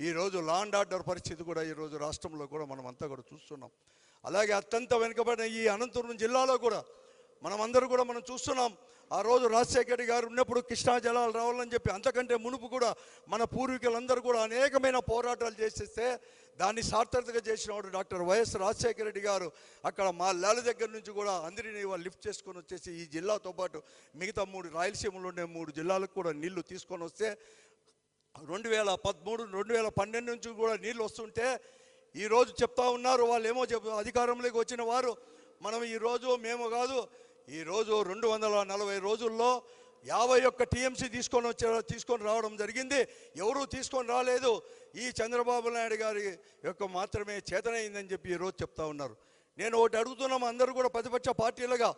ఈరోజు లా అండ్ ఆర్డర్ పరిస్థితి కూడా ఈరోజు రాష్ట్రంలో కూడా మనం అంతా కూడా చూస్తున్నాం. అలాగే అత్యంత వెనుకబడిన ఈ అనంతపురం జిల్లాలో కూడా మనమందరూ కూడా మనం చూస్తున్నాం. ఆ రోజు రాజశేఖర రెడ్డి గారు ఉన్నప్పుడు కృష్ణా జలాలు రావాలని చెప్పి అంతకంటే మునుపు కూడా మన పూర్వీకులందరూ కూడా అనేకమైన పోరాటాలు చేసేస్తే దాన్ని సార్థకతగా చేసినవాడు డాక్టర్ వైఎస్ రాజశేఖర రెడ్డి గారు. అక్కడ మా లాల దగ్గర నుంచి కూడా అందరినీ వాళ్ళు లిఫ్ట్ చేసుకొని వచ్చేసి ఈ జిల్లాతో పాటు మిగతా 3 రాయలసీమలో ఉండే 3 జిల్లాలకు కూడా నీళ్లు తీసుకొని వస్తే 2013, 2012 నుంచి కూడా నీళ్ళు వస్తుంటే ఈరోజు చెప్తా ఉన్నారు వాళ్ళు ఏమో అధికారంలోకి వచ్చిన వారు మనం ఈరోజు మేము కాదు, ఈరోజు 240 రోజుల్లో 51 టీఎంసీ తీసుకొని రావడం జరిగింది. ఎవరూ తీసుకొని రాలేదు, ఈ చంద్రబాబు నాయుడు గారి యొక్క మాత్రమే చేతనైందని చెప్పి ఈరోజు చెప్తా ఉన్నారు. నేను ఒకటి అడుగుతున్నాం, అందరూ కూడా ప్రతిపక్ష పార్టీలుగా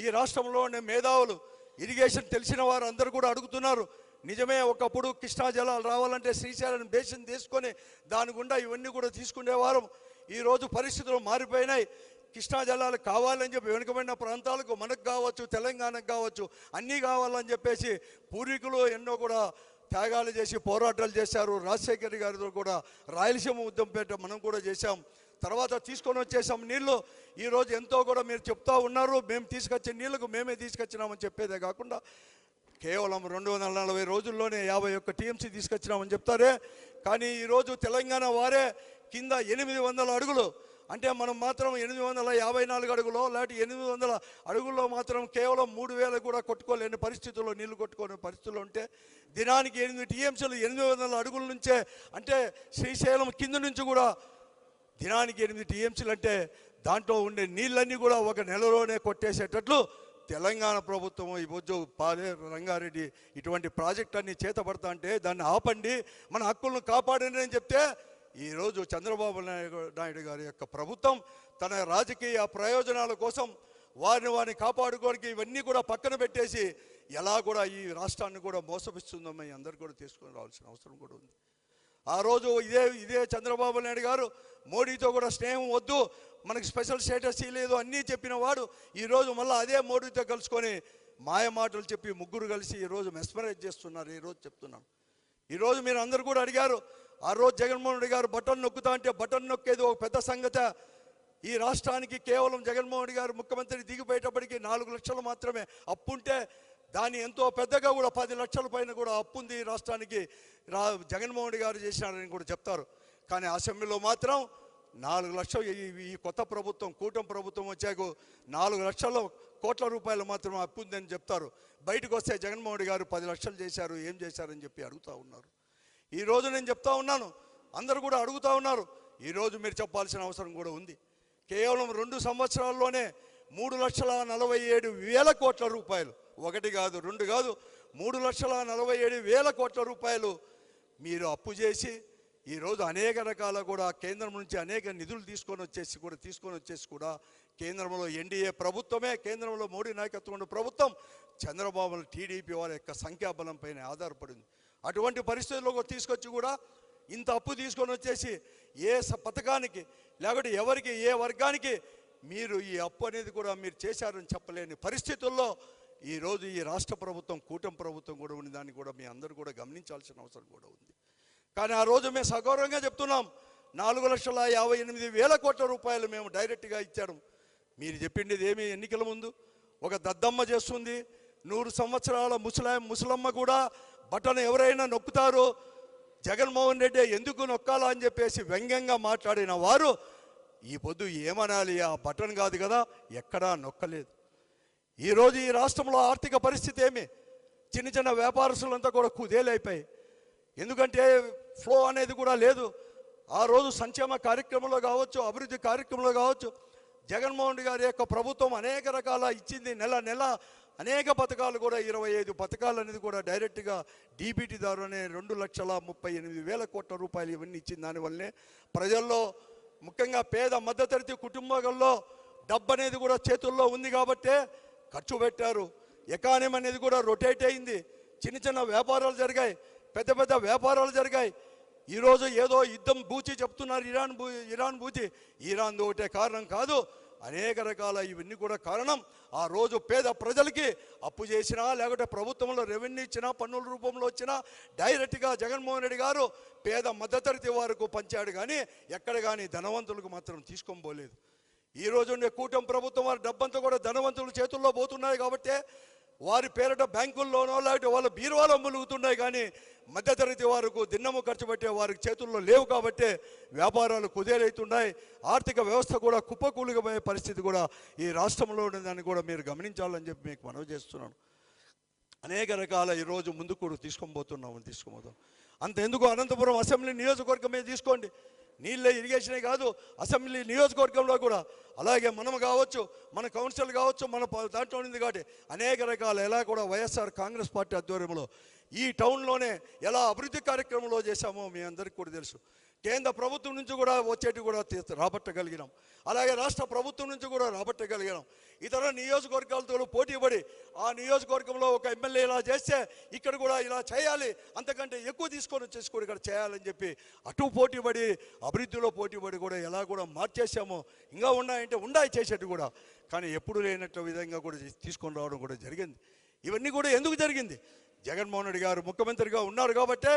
ఈ రాష్ట్రంలో ఉండే మేధావులు ఇరిగేషన్ తెలిసిన వారు అందరూ కూడా అడుగుతున్నారు. నిజమే, ఒకప్పుడు కృష్ణా జలాలు రావాలంటే శ్రీశైలం బేసిన్ తీసుకొని దాని గుండా ఇవన్నీ కూడా తీసుకునేవారు. ఈరోజు పరిస్థితులు మారిపోయినాయి. కృష్ణా జలాలు కావాలని చెప్పి వెనుకబడిన ప్రాంతాలకు మనకు కావచ్చు, తెలంగాణకు కావచ్చు, అన్నీ కావాలని చెప్పేసి పూర్వీకులు ఎన్నో కూడా త్యాగాలు చేసి పోరాటాలు చేశారు. రాజశేఖర గారితో కూడా రాయలసీమ ఉద్యమపేట మనం కూడా చేశాం. తర్వాత తీసుకొని వచ్చేసాం నీళ్ళు. ఈరోజు ఎంతో కూడా మీరు చెప్తా ఉన్నారు, మేము తీసుకొచ్చే నీళ్ళకు మేమే తీసుకొచ్చినామని చెప్పేదే కాకుండా కేవలం 240 రోజుల్లోనే 51 టీఎంసీ తీసుకొచ్చినామని చెప్తారే. కానీ ఈరోజు తెలంగాణ వారే కింద 800 అడుగులు అంటే మనం మాత్రం 854 అడుగులో లేకపోతే 800 అడుగుల్లో మాత్రం కేవలం 3000 కూడా కొట్టుకోలేని పరిస్థితుల్లో నీళ్లు కొట్టుకోలేని పరిస్థితుల్లో ఉంటే దినానికి 8 టీఎంసీలు 800 అడుగుల నుంచే అంటే శ్రీశైలం కింద నుంచి కూడా దినానికి 8 టీఎంసీలు అంటే దాంట్లో ఉండే నీళ్ళన్నీ కూడా ఒక నెలలోనే కొట్టేసేటట్లు తెలంగాణ ప్రభుత్వం ఈరోజు రంగారెడ్డి ఇటువంటి ప్రాజెక్ట్ అన్ని చేతపడతా అంటే దాన్ని ఆపండి, మన హక్కులను కాపాడండి అని చెప్తే ఈరోజు చంద్రబాబు నాయుడు గారి యొక్క ప్రభుత్వం తన రాజకీయ ప్రయోజనాల కోసం వారిని కాపాడుకోవడానికి ఇవన్నీ కూడా పక్కన పెట్టేసి ఎలా కూడా ఈ రాష్ట్రాన్ని కూడా మోసపిస్తుందో మీ అందరు కూడా తీసుకొని రావాల్సిన అవసరం కూడా ఉంది. ఆ రోజు ఇదే చంద్రబాబు నాయుడు గారు మోడీతో కూడా స్నేహం వద్దు, మనకి స్పెషల్ స్టేటస్ ఇవ్వలేదు అన్నీ చెప్పిన వాడు ఈరోజు మళ్ళీ అదే మోడీతో కలుసుకొని మాయ మాటలు చెప్పి ముగ్గురు కలిసి ఈరోజు మెస్మరైజ్ చేస్తున్నారు. ఈరోజు చెప్తున్నాను, ఈరోజు మీరు అందరు కూడా అడిగారు, ఆ రోజు జగన్మోహన్ రెడ్డి గారు బటన్ నొక్కుతా అంటే బటన్ నొక్కేది ఒక పెద్ద సంగతి. ఈ రాష్ట్రానికి కేవలం జగన్మోహన్ రెడ్డి గారు ముఖ్యమంత్రి దిగిపోయేటప్పటికి 4 లక్షలు మాత్రమే అప్పు ఉంటే దాన్ని ఎంతో పెద్దగా కూడా 10 లక్షల పైన కూడా అప్పు ఉంది ఈ రాష్ట్రానికి జగన్మోహన్ రెడ్డి గారు చేసినారని కూడా చెప్తారు. కానీ అసెంబ్లీలో మాత్రం 4 లక్షలు ఈ కొత్త ప్రభుత్వం కూటమి ప్రభుత్వం వచ్చాక 4 లక్షల కోట్ల రూపాయలు మాత్రం అప్పు ఉందని చెప్తారు. బయటకు వస్తే జగన్మోహన్ రెడ్డి గారు 10 లక్షలు చేశారు, ఏం చేశారని చెప్పి అడుగుతూ ఉన్నారు. ఈరోజు నేను చెప్తా ఉన్నాను, అందరూ కూడా అడుగుతూ ఉన్నారు. ఈరోజు మీరు చెప్పాల్సిన అవసరం కూడా ఉంది. కేవలం 2 సంవత్సరాల్లోనే 3,47,000 కోట్ల రూపాయలు, ఒకటి కాదు రెండు కాదు, 3,47,000 కోట్ల రూపాయలు మీరు అప్పు చేసి ఈరోజు అనేక రకాల కూడా కేంద్రం నుంచి అనేక నిధులు తీసుకొని వచ్చేసి కూడా కేంద్రంలో ఎన్డీఏ ప్రభుత్వమే, కేంద్రంలో మోడీ నాయకత్వం ఉన్న ప్రభుత్వం చంద్రబాబు టీడీపీ వారి యొక్క సంఖ్యాబలం పైన ఆధారపడింది. అటువంటి పరిస్థితుల్లో తీసుకొచ్చి కూడా ఇంత అప్పు తీసుకొని వచ్చేసి ఏ పథకానికి లేకపోతే ఎవరికి ఏ వర్గానికి మీరు ఈ అప్పు అనేది కూడా మీరు చేశారని చెప్పలేని పరిస్థితుల్లో ఈరోజు ఈ రాష్ట్ర ప్రభుత్వం కూటమి ప్రభుత్వం కూడా ఉంది. దాన్ని కూడా మీ అందరూ కూడా గమనించాల్సిన అవసరం కూడా ఉంది. కానీ ఆ రోజు మేము సగౌరవంగా చెప్తున్నాం, 4,58,000 కోట్ల రూపాయలు మేము డైరెక్ట్గా ఇచ్చాము. మీరు చెప్పిండేది ఏమి? ఎన్నికల ముందు ఒక దద్దమ్మ చేస్తుంది, 100 సంవత్సరాల ముసలమ్మ కూడా బటన్ ఎవరైనా నొక్కుతారో జగన్మోహన్ రెడ్డి ఎందుకు నొక్కాలా అని చెప్పేసి వ్యంగ్యంగా మాట్లాడిన వారు ఈ పొద్దు ఏమనాలి? ఆ బటన్ కాదు కదా, ఎక్కడా నొక్కలేదు. ఈరోజు ఈ రాష్ట్రంలో ఆర్థిక పరిస్థితి ఏమి? చిన్న వ్యాపారస్తులంతా కూడా కుదేలైపోయి, ఎందుకంటే ఫ్లో అనేది కూడా లేదు. ఆ రోజు సంక్షేమ కార్యక్రమంలో కావచ్చు, అభివృద్ధి కార్యక్రమంలో కావచ్చు, జగన్మోహన్ రెడ్డి గారి యొక్క ప్రభుత్వం అనేక రకాల ఇచ్చింది. నెల అనేక పథకాలు కూడా 25 పథకాలు అనేది కూడా డైరెక్ట్గా డీబీటీ ద్వారానే 2,38,000 కోట్ల రూపాయలు ఇవన్నీ ఇచ్చింది. దానివల్లనే ప్రజల్లో ముఖ్యంగా పేద మధ్యతరగతి కుటుంబాల్లో డబ్బు అనేది కూడా చేతుల్లో ఉంది కాబట్టే ఖర్చు పెట్టారు. ఎకానమీ అనేది కూడా రొటేట్ అయింది. చిన్న వ్యాపారాలు జరిగాయి, పెద్ద వ్యాపారాలు జరిగాయి. ఈరోజు ఏదో యుద్ధం బూచి చెప్తున్నారు, ఇరాన్ బూచి. ఇరాన్ ఒకటే కారణం కాదు, అనేక రకాల ఇవన్నీ కూడా కారణం. ఆ రోజు పేద ప్రజలకి అప్పు చేసినా లేకపోతే ప్రభుత్వంలో రెవెన్యూ ఇచ్చినా పన్నుల రూపంలో వచ్చినా డైరెక్ట్గా జగన్మోహన్ రెడ్డి గారు పేద మధ్యతరగతి వారికి పంచాడు, కానీ ఎక్కడ కానీ ధనవంతులకు మాత్రం తీసుకొని పోలేదు. ఈరోజు ఉండే కూటమి ప్రభుత్వం వారి డబ్బంతా కూడా ధనవంతుల చేతుల్లో పోతున్నాయి కాబట్టి వారి పేరిట బ్యాంకుల్లోనో లేకపోతే వాళ్ళ బీరువాలో ములుగుతున్నాయి, కానీ మధ్యతరగతి వారికి దిన్నము ఖర్చు పెట్టే వారికి చేతుల్లో లేవు కాబట్టి వ్యాపారాలు కుదేలవుతున్నాయి. ఆర్థిక వ్యవస్థ కూడా కుప్పకూలిపోయే పరిస్థితి కూడా ఈ రాష్ట్రంలో ఉండేదాన్ని కూడా మీరు గమనించాలని చెప్పి మీకు మనవి చేస్తున్నాను. అనేక రకాల ఈరోజు ముందుకు కూడా తీసుకుపోతాం. అంతెందుకు అనంతపురం అసెంబ్లీ నియోజకవర్గమే తీసుకోండి, నీళ్ళ ఇరిగేషనే కాదు, అసెంబ్లీ నియోజకవర్గంలో కూడా అలాగే మనం కావచ్చు, మన కౌన్సిల్ కావచ్చు, మన దాంట్లో ఉంది కాబట్టి అనేక రకాల ఎలా కూడా వైఎస్ఆర్ కాంగ్రెస్ పార్టీ ఆధ్వర్యంలో ఈ టౌన్లోనే ఎలా అభివృద్ధి కార్యక్రమంలో చేశామో మీ అందరికీ కూడా తెలుసు. కేంద్ర ప్రభుత్వం నుంచి కూడా వచ్చేటి కూడా రాబట్టగలిగినాం, అలాగే రాష్ట్ర ప్రభుత్వం నుంచి కూడా రాబట్టగలిగినాం. ఇతర నియోజకవర్గాలతో పోటీపడి ఆ నియోజకవర్గంలో ఒక ఎమ్మెల్యే ఇలా చేస్తే ఇక్కడ కూడా ఇలా చేయాలి, అంతకంటే ఎక్కువ తీసుకొని వచ్చేసి కూడా ఇక్కడ చేయాలని చెప్పి అటు పోటీపడి అభివృద్ధిలో పోటీపడి కూడా ఎలా కూడా మార్చేసామో ఇంకా ఉన్నాయి చేసేట్టు కూడా, కానీ ఎప్పుడు లేనట్టు విధంగా కూడా తీసుకొని రావడం కూడా జరిగింది. ఇవన్నీ కూడా ఎందుకు జరిగింది? జగన్మోహన్ రెడ్డి గారు ముఖ్యమంత్రిగా ఉన్నారు కాబట్టే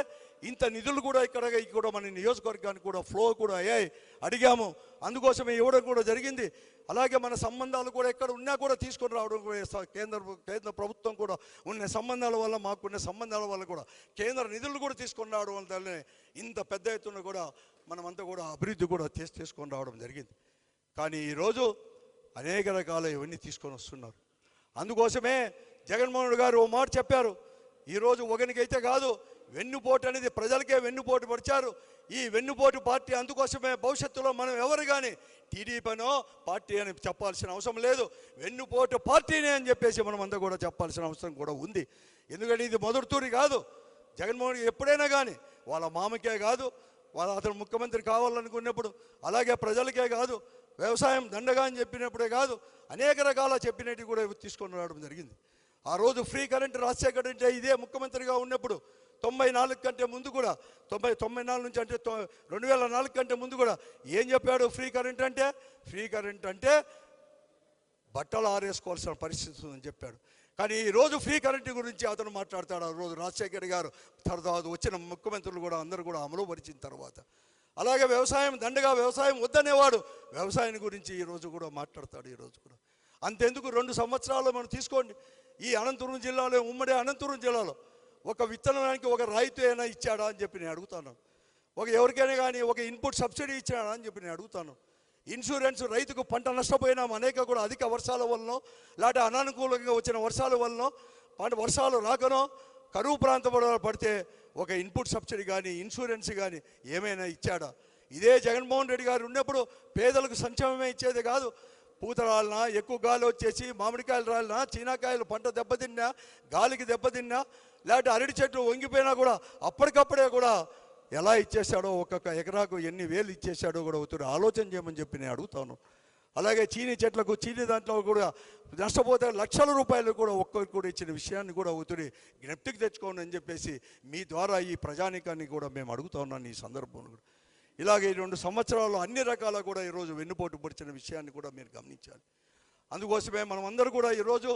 ఇంత నిధులు కూడా ఇక్కడ మన నియోజకవర్గానికి కూడా ఫ్లో కూడా అయ్యాయి. అడిగాము, అందుకోసమే ఇవ్వడం కూడా జరిగింది. అలాగే మన సంబంధాలు కూడా ఎక్కడ ఉన్నా కూడా తీసుకొని రావడం కూడా కేంద్ర ప్రభుత్వం కూడా ఉన్న సంబంధాల వల్ల, మాకున్న సంబంధాల వల్ల కూడా కేంద్ర నిధులు కూడా తీసుకొని రావడం వల్లనే ఇంత పెద్ద ఎత్తున కూడా మనమంతా కూడా అభివృద్ధి కూడా తీసుకొని రావడం జరిగింది. కానీ ఈరోజు అనేక రకాల ఇవన్నీ తీసుకొని వస్తున్నారు. అందుకోసమే జగన్మోహన్ రెడ్డి గారు ఓ మాట చెప్పారు, ఈరోజు ఒకనికైతే కాదు, వెన్నుపోటు అనేది ప్రజలకే వెన్నుపోటు పరిచారు. ఈ వెన్నుపోటు పార్టీ, అందుకోసమే భవిష్యత్తులో మనం ఎవరు కానీ టీడీపీనో పార్టీ అని చెప్పాల్సిన అవసరం లేదు, వెన్నుపోటు పార్టీనే అని చెప్పేసి మనం అంతా కూడా చెప్పాల్సిన అవసరం కూడా ఉంది. ఎందుకంటే ఇది మొదటితూరి కాదు. జగన్మోహన్ ఎప్పుడైనా కానీ వాళ్ళ మామకే కాదు, అతను ముఖ్యమంత్రి కావాలనుకున్నప్పుడు, అలాగే ప్రజలకే కాదు, వ్యవసాయం దండగా అని చెప్పినప్పుడే కాదు, అనేక రకాల చెప్పినట్టు కూడా తీసుకొని రావడం జరిగింది. ఆ రోజు ఫ్రీ కరెంట్ రాజశేఖర్ రెడ్డి ఇదే ముఖ్యమంత్రిగా ఉన్నప్పుడు 94 కంటే ముందు కూడా 94 నుంచి అంటే 2004 కంటే ముందు కూడా ఏం చెప్పాడు? ఫ్రీ కరెంట్ అంటే బట్టలు ఆరేసుకోవాల్సిన పరిస్థితి ఉందని చెప్పాడు. కానీ ఈరోజు ఫ్రీ కరెంట్ గురించి అతను మాట్లాడతాడు. ఆ రోజు రాజశేఖర్ గారు తర్వాత వచ్చిన ముఖ్యమంత్రులు కూడా అందరూ కూడా అమలు పరిచిన తర్వాత, అలాగే వ్యవసాయం దండగా, వ్యవసాయం వద్దనేవాడు, వ్యవసాయం గురించి ఈరోజు కూడా మాట్లాడతాడు. ఈరోజు కూడా అంతెందుకు 2 సంవత్సరాలు మనం తీసుకోండి, ఈ అనంతపురం జిల్లాలో, ఉమ్మడి అనంతపురం జిల్లాలో ఒక విత్తనానికి ఒక రాయితీ అయినా ఇచ్చాడా అని చెప్పి నేను అడుగుతాను. ఎవరికైనా కానీ ఒక ఇన్పుట్ సబ్సిడీ ఇచ్చినాడా అని చెప్పి నేను అడుగుతాను. ఇన్సూరెన్స్ రైతుకు పంట నష్టపోయినా అనేక కూడా అధిక వర్షాల వలన లేకపోతే అనానుకూలంగా వచ్చిన వర్షాల వలన వర్షాలు రాకనో కరువు ప్రాంతం పడితే ఒక ఇన్పుట్ సబ్సిడీ కానీ ఇన్సూరెన్స్ కానీ ఏమైనా ఇచ్చాడా? ఇదే జగన్మోహన్ రెడ్డి గారు ఉన్నప్పుడు పేదలకు సంక్షేమమే ఇచ్చేది కాదు. పూత రాలినా, ఎక్కువ గాలి వచ్చేసి మామిడికాయలు రాలినా, చీనాకాయలు పంట దెబ్బతిన్నా, గాలికి దెబ్బతిన్నా, లేకపోతే అరటి చెట్లు వంగిపోయినా కూడా అప్పటికప్పుడే కూడా ఎలా ఇచ్చేశాడో, ఒక్కొక్క ఎకరాకు ఎన్ని వేలు ఇచ్చేశాడో కూడా ఒకరు ఆలోచన చేయమని చెప్పి నేను అడుగుతాను. అలాగే చీనీ చెట్లకు చీనీ దాంట్లో కూడా నష్టపోతే లక్షల రూపాయలు కూడా ఒక్కరికి కూడా ఇచ్చిన విషయాన్ని కూడా ఒకరి జ్ఞప్తికి తెచ్చుకోండి అని చెప్పేసి మీ ద్వారా ఈ ప్రజానికాన్ని కూడా మేము అడుగుతా ఉన్నాను ఈ సందర్భంలో. ఇలాగే 2 సంవత్సరాల్లో అన్ని రకాల కూడా ఈరోజు వెన్నుపోటు పొడిచిన విషయాన్ని కూడా మీరు గమనించాలి. అందుకోసమే మనం అందరూ కూడా ఈరోజు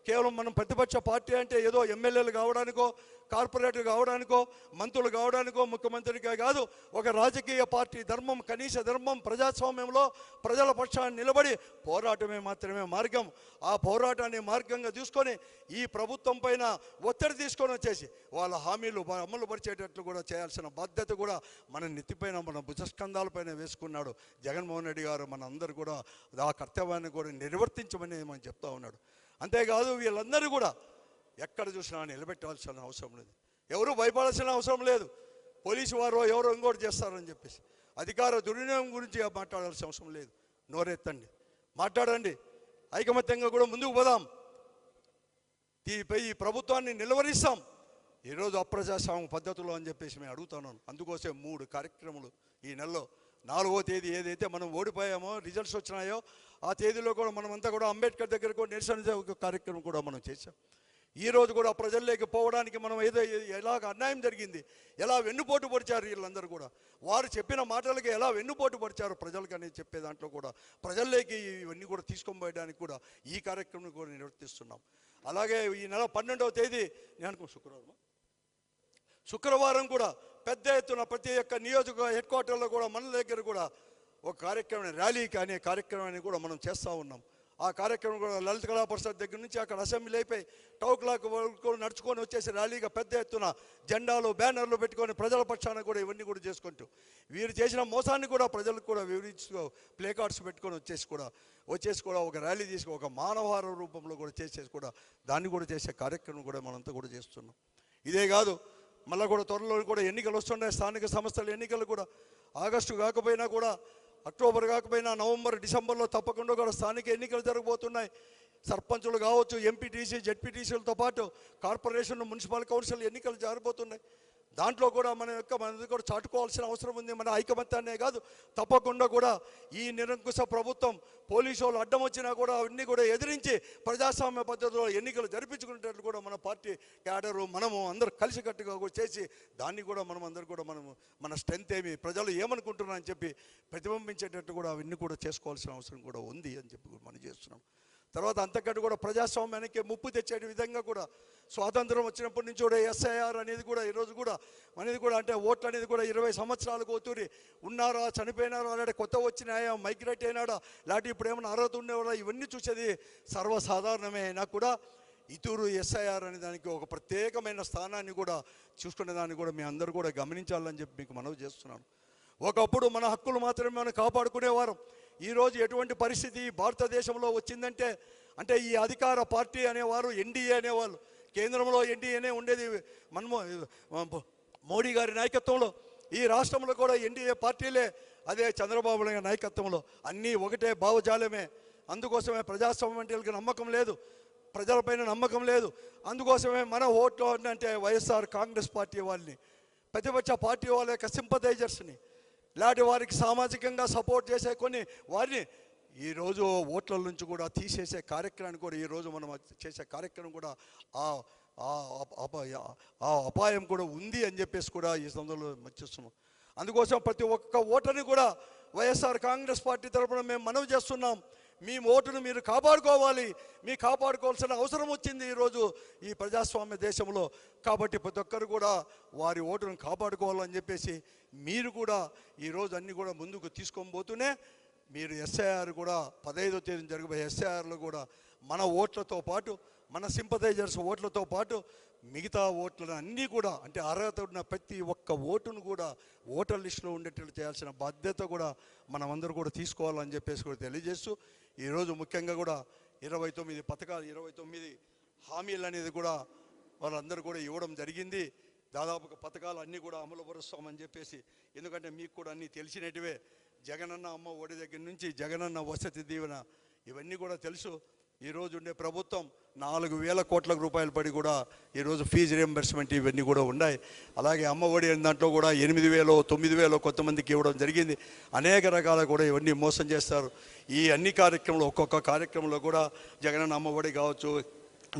కేవలం మనం ప్రతిపక్ష పార్టీ అంటే ఏదో ఎమ్మెల్యేలు కావడానికో, కార్పొరేటర్ కావడానికో, మంత్రులు కావడానికో, ముఖ్యమంత్రిగా కాదు, ఒక రాజకీయ పార్టీ ధర్మం, కనీస ధర్మం, ప్రజాస్వామ్యంలో ప్రజల పక్షాన్ని నిలబడి పోరాటమే మాత్రమే మార్గం. ఆ పోరాటాన్ని మార్గంగా తీసుకొని ఈ ప్రభుత్వం పైన ఒత్తిడి తీసుకొని వచ్చేసి వాళ్ళ హామీలు అమలు పరిచేటట్లు కూడా చేయాల్సిన బాధ్యత కూడా మన నెత్తిపైన, మన భుజస్కంధాలపైన వేసుకున్నాడు జగన్మోహన్ రెడ్డి గారు. మన అందరూ కూడా ఆ కర్తవ్యాన్ని కూడా నిర్వర్తించమని మనం చెప్తా ఉన్నాడు. అంతేకాదు వీళ్ళందరూ కూడా ఎక్కడ చూసినా నిలబెట్టాల్సిన అవసరం లేదు, ఎవరు భయపడాల్సిన అవసరం లేదు. పోలీసు వారు ఎవరో ఇంకోటి చేస్తారని చెప్పేసి అధికార దుర్వినియోగం గురించి మాట్లాడాల్సిన అవసరం లేదు. నోరెత్తండి, మాట్లాడండి, ఐకమత్యంగా కూడా ముందుకు పోదాం, ఈ ప్రభుత్వాన్ని నిలవరిస్తాం. ఈరోజు అప్రజాస్వామ్య పద్ధతులు అని చెప్పేసి మేము అడుగుతున్నాను. అందుకోసం 3 కార్యక్రమాలు ఈ నెలలో 4వ తేదీ ఏదైతే మనం ఓడిపోయామో, రిజల్ట్స్ వచ్చినాయో ఆ తేదీలో కూడా మనమంతా కూడా అంబేద్కర్ దగ్గరకు నిరసన కార్యక్రమం కూడా మనం చేశాం. ఈరోజు కూడా ప్రజల్లోకి పోవడానికి మనం ఎలాగ అన్యాయం జరిగింది, ఎలా వెన్నుపోటు పొడిచారు వీళ్ళందరూ కూడా, వారు చెప్పిన మాటలకి ఎలా వెన్నుపోటు పొడిచారు ప్రజలకు అనేది చెప్పే దాంట్లో కూడా ప్రజల్లోకి ఇవన్నీ కూడా తీసుకొని పోయడానికి కూడా ఈ కార్యక్రమం కూడా నిర్వర్తిస్తున్నాం. అలాగే ఈ నెల 12వ తేదీ నేను శుక్రవారం కూడా పెద్ద ఎత్తున ప్రతి ఒక్క నియోజక హెడ్ క్వార్టర్లో కూడా మన దగ్గర కూడా ఒక కార్యక్రమం, ర్యాలీ అనే కార్యక్రమాన్ని కూడా మనం చేస్తూ ఉన్నాం. ఆ కార్యక్రమం కూడా లలిత కళా పరిషత్ దగ్గర నుంచి అక్కడ అసెంబ్లీ అయిపోయి టౌక్లాక్ వరకు నడుచుకొని వచ్చేసి ర్యాలీగా పెద్ద ఎత్తున జెండాలు, బ్యానర్లు పెట్టుకొని ప్రజల పక్షాన కూడా ఇవన్నీ కూడా చేసుకుంటూ వీరు చేసిన మోసాన్ని కూడా ప్రజలకు కూడా వివరించు ప్లే కార్డ్స్ పెట్టుకొని వచ్చేసి కూడా ఒక ర్యాలీ తీసుకొని ఒక మానవహార రూపంలో కూడా చేసేసి కూడా దాన్ని కూడా చేసే కార్యక్రమం కూడా మనంతా కూడా చేస్తున్నాం. ఇదే కాదు, మళ్ళీ కూడా త్వరలో కూడా ఎన్నికలు వస్తున్నాయి, స్థానిక సంస్థల ఎన్నికలు కూడా. ఆగస్టు కాకపోయినా కూడా, అక్టోబర్ కాకపోయినా నవంబర్, డిసెంబర్లో తప్పకుండా కూడా స్థానిక ఎన్నికలు జరగబోతున్నాయి. సర్పంచులు కావచ్చు, ఎంపీటీసీ, జెడ్పీటీసీలతో పాటు కార్పొరేషన్, మున్సిపల్ కౌన్సిల్ ఎన్నికలు జరగబోతున్నాయి. దాంట్లో కూడా మనది కూడా చాటుకోవాల్సిన అవసరం ఉంది. మన ఐకమత్యాన్నే కాదు, తప్పకుండా కూడా ఈ నిరంకుశ ప్రభుత్వం పోలీసు వాళ్ళు అడ్డం వచ్చినా కూడా అవన్నీ కూడా ఎదిరించి ప్రజాస్వామ్య పద్ధతిలో ఎన్నికలు జరిపించుకునేటట్లు కూడా మన పార్టీ క్యాడరు మనము అందరూ కలిసికట్టుగా కూడా చేసి దాన్ని కూడా మనం అందరూ కూడా మన స్ట్రెంత్ ఏమి, ప్రజలు ఏమనుకుంటున్నా అని చెప్పి ప్రతిబింబించేటట్టు కూడా అవన్నీ కూడా చేసుకోవాల్సిన అవసరం కూడా ఉంది అని చెప్పి మనం చేస్తున్నాం. తర్వాత అంతకంటే కూడా ప్రజాస్వామ్యానికి ముప్పు తెచ్చే విధంగా కూడా స్వాతంత్రం వచ్చినప్పటి నుంచి కూడా ఎస్ఐఆర్ అనేది కూడా ఈరోజు కూడా అనేది కూడా అంటే ఓట్లు అనేది కూడా 20 సంవత్సరాలకు ఒత్తురి ఉన్నారా, చనిపోయినారా, అలాంటి కొత్త వచ్చినాయా, మైగ్రేట్ అయినాడా, లాంటి ఇప్పుడు ఏమైనా అర్హత ఉండేవాడా, ఇవన్నీ చూసేది సర్వసాధారణమే అయినా కూడా ఇతూరు ఎస్ఐఆర్ అనే దానికి ఒక ప్రత్యేకమైన స్థానాన్ని కూడా చూసుకునే దాన్ని కూడా మీ అందరూ కూడా గమనించాలని చెప్పి మీకు మనవి చేస్తున్నాను. ఒకప్పుడు మన హక్కులు మాత్రమే మనం కాపాడుకునేవారు. ఈరోజు ఎటువంటి పరిస్థితి భారతదేశంలో వచ్చిందంటే ఈ అధికార పార్టీ అనేవారు ఎన్డీఏ అనేవాళ్ళు, కేంద్రంలో ఎన్డీఏనే ఉండేది. మోడీ గారి నాయకత్వంలో ఈ రాష్ట్రంలో కూడా ఎన్డీఏ పార్టీలే, అదే చంద్రబాబు నాయుడు నాయకత్వంలో అన్నీ ఒకటే భావజాలమే. అందుకోసమే ప్రజాస్వామ్యానికి నమ్మకం లేదు, ప్రజలపైన నమ్మకం లేదు. అందుకోసమే మన ఓట్లు అంటే వైఎస్ఆర్ కాంగ్రెస్ పార్టీ వాళ్ళని, ప్రతిపక్ష పార్టీ వాళ్ళ యొక్క సింపథైజర్స్ని, ఇలాంటి వారికి సామాజికంగా సపోర్ట్ చేసే కొన్ని వారిని ఈరోజు ఓట్ల నుంచి కూడా తీసేసే కార్యక్రమాన్ని కూడా ఈరోజు మనం చేసే కార్యక్రమం కూడా ఆ అపాయం కూడా ఉంది అని చెప్పేసి కూడా ఈ సందర్భంలో మర్చిస్తున్నాం. అందుకోసం ప్రతి ఒక్క ఓటర్ని కూడా వైఎస్ఆర్ కాంగ్రెస్ పార్టీ తరఫున మేము మనవి చేస్తున్నాం, మీ ఓటును మీరు కాపాడుకోవాలి, మీ కాపాడుకోవాల్సిన అవసరం వచ్చింది ఈరోజు ఈ ప్రజాస్వామ్య దేశంలో. కాబట్టి ప్రతి ఒక్కరు కూడా వారి ఓటును కాపాడుకోవాలని చెప్పేసి మీరు కూడా ఈరోజు అన్నీ కూడా ముందుకు తీసుకొని పోతూనే మీరు ఎస్ఐఆర్ కూడా 15వ తేదీన జరిగే ఎస్ఐఆర్లో కూడా మన ఓట్లతో పాటు మన సింపథైజర్స్ ఓట్లతో పాటు మిగతా ఓట్లను అన్నీ కూడా అంటే అర్హత ఉన్న ప్రతి ఒక్క ఓటును కూడా ఓటర్ లిస్టులో ఉండేటట్లు చేయాల్సిన బాధ్యత కూడా మనమందరూ కూడా తీసుకోవాలని చెప్పేసి కూడా తెలియజేస్తూ ఈరోజు ముఖ్యంగా కూడా 29 పథకాలు 29 హామీలు అనేది కూడా వాళ్ళందరూ కూడా ఇవ్వడం జరిగింది. దాదాపుగా పథకాలు అన్నీ కూడా అమలు పరుస్తామని చెప్పేసి, ఎందుకంటే మీకు కూడా అన్నీ తెలిసినటివే. జగనన్న అమ్మ ఒడి దగ్గర నుంచి జగనన్న వసతి దీవెన ఇవన్నీ కూడా తెలుసు. ఈరోజు ఉండే ప్రభుత్వం 4,000 కోట్ల రూపాయలు పడి కూడా ఈరోజు ఫీజు రియంబర్స్మెంట్ ఇవన్నీ కూడా ఉన్నాయి. అలాగే అమ్మ ఒడి దాంట్లో కూడా 8,000 9,000 కొంతమందికి ఇవ్వడం జరిగింది. అనేక రకాల కూడా ఇవన్నీ మోసం చేస్తారు. ఈ అన్ని కార్యక్రమాలు ఒక్కొక్క కార్యక్రమంలో కూడా జగనన్న అమ్మ ఒడి కావచ్చు,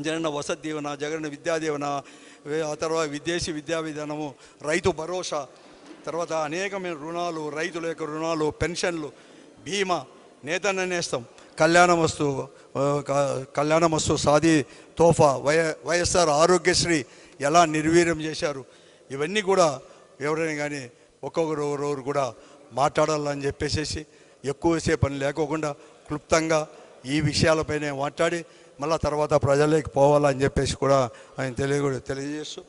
జగనన్న వసతి దీవెన, జగనన్న విద్యా దీవెన, ఆ తర్వాత విదేశీ విద్యా విధానము, రైతు భరోసా, తర్వాత అనేకమైన రుణాలు, రైతుల యొక్క రుణాలు, పెన్షన్లు, బీమా, నేతన్న నేస్తం, కళ్యాణమస్తు, సాది తోఫా, వైఎస్ఆర్ ఆరోగ్యశ్రీ ఎలా నిర్వీర్యం చేశారు, ఇవన్నీ కూడా ఎవరైనా కానీ ఒక్కొక్కరు కూడా మాట్లాడాలని చెప్పేసి ఎక్కువసేపు పని లేకోకుండా క్లుప్తంగా ఈ విషయాలపైనే మాట్లాడి మళ్ళీ తర్వాత ప్రజల్లోకి పోవాలని చెప్పేసి కూడా ఆయన తెలియజేస్తూ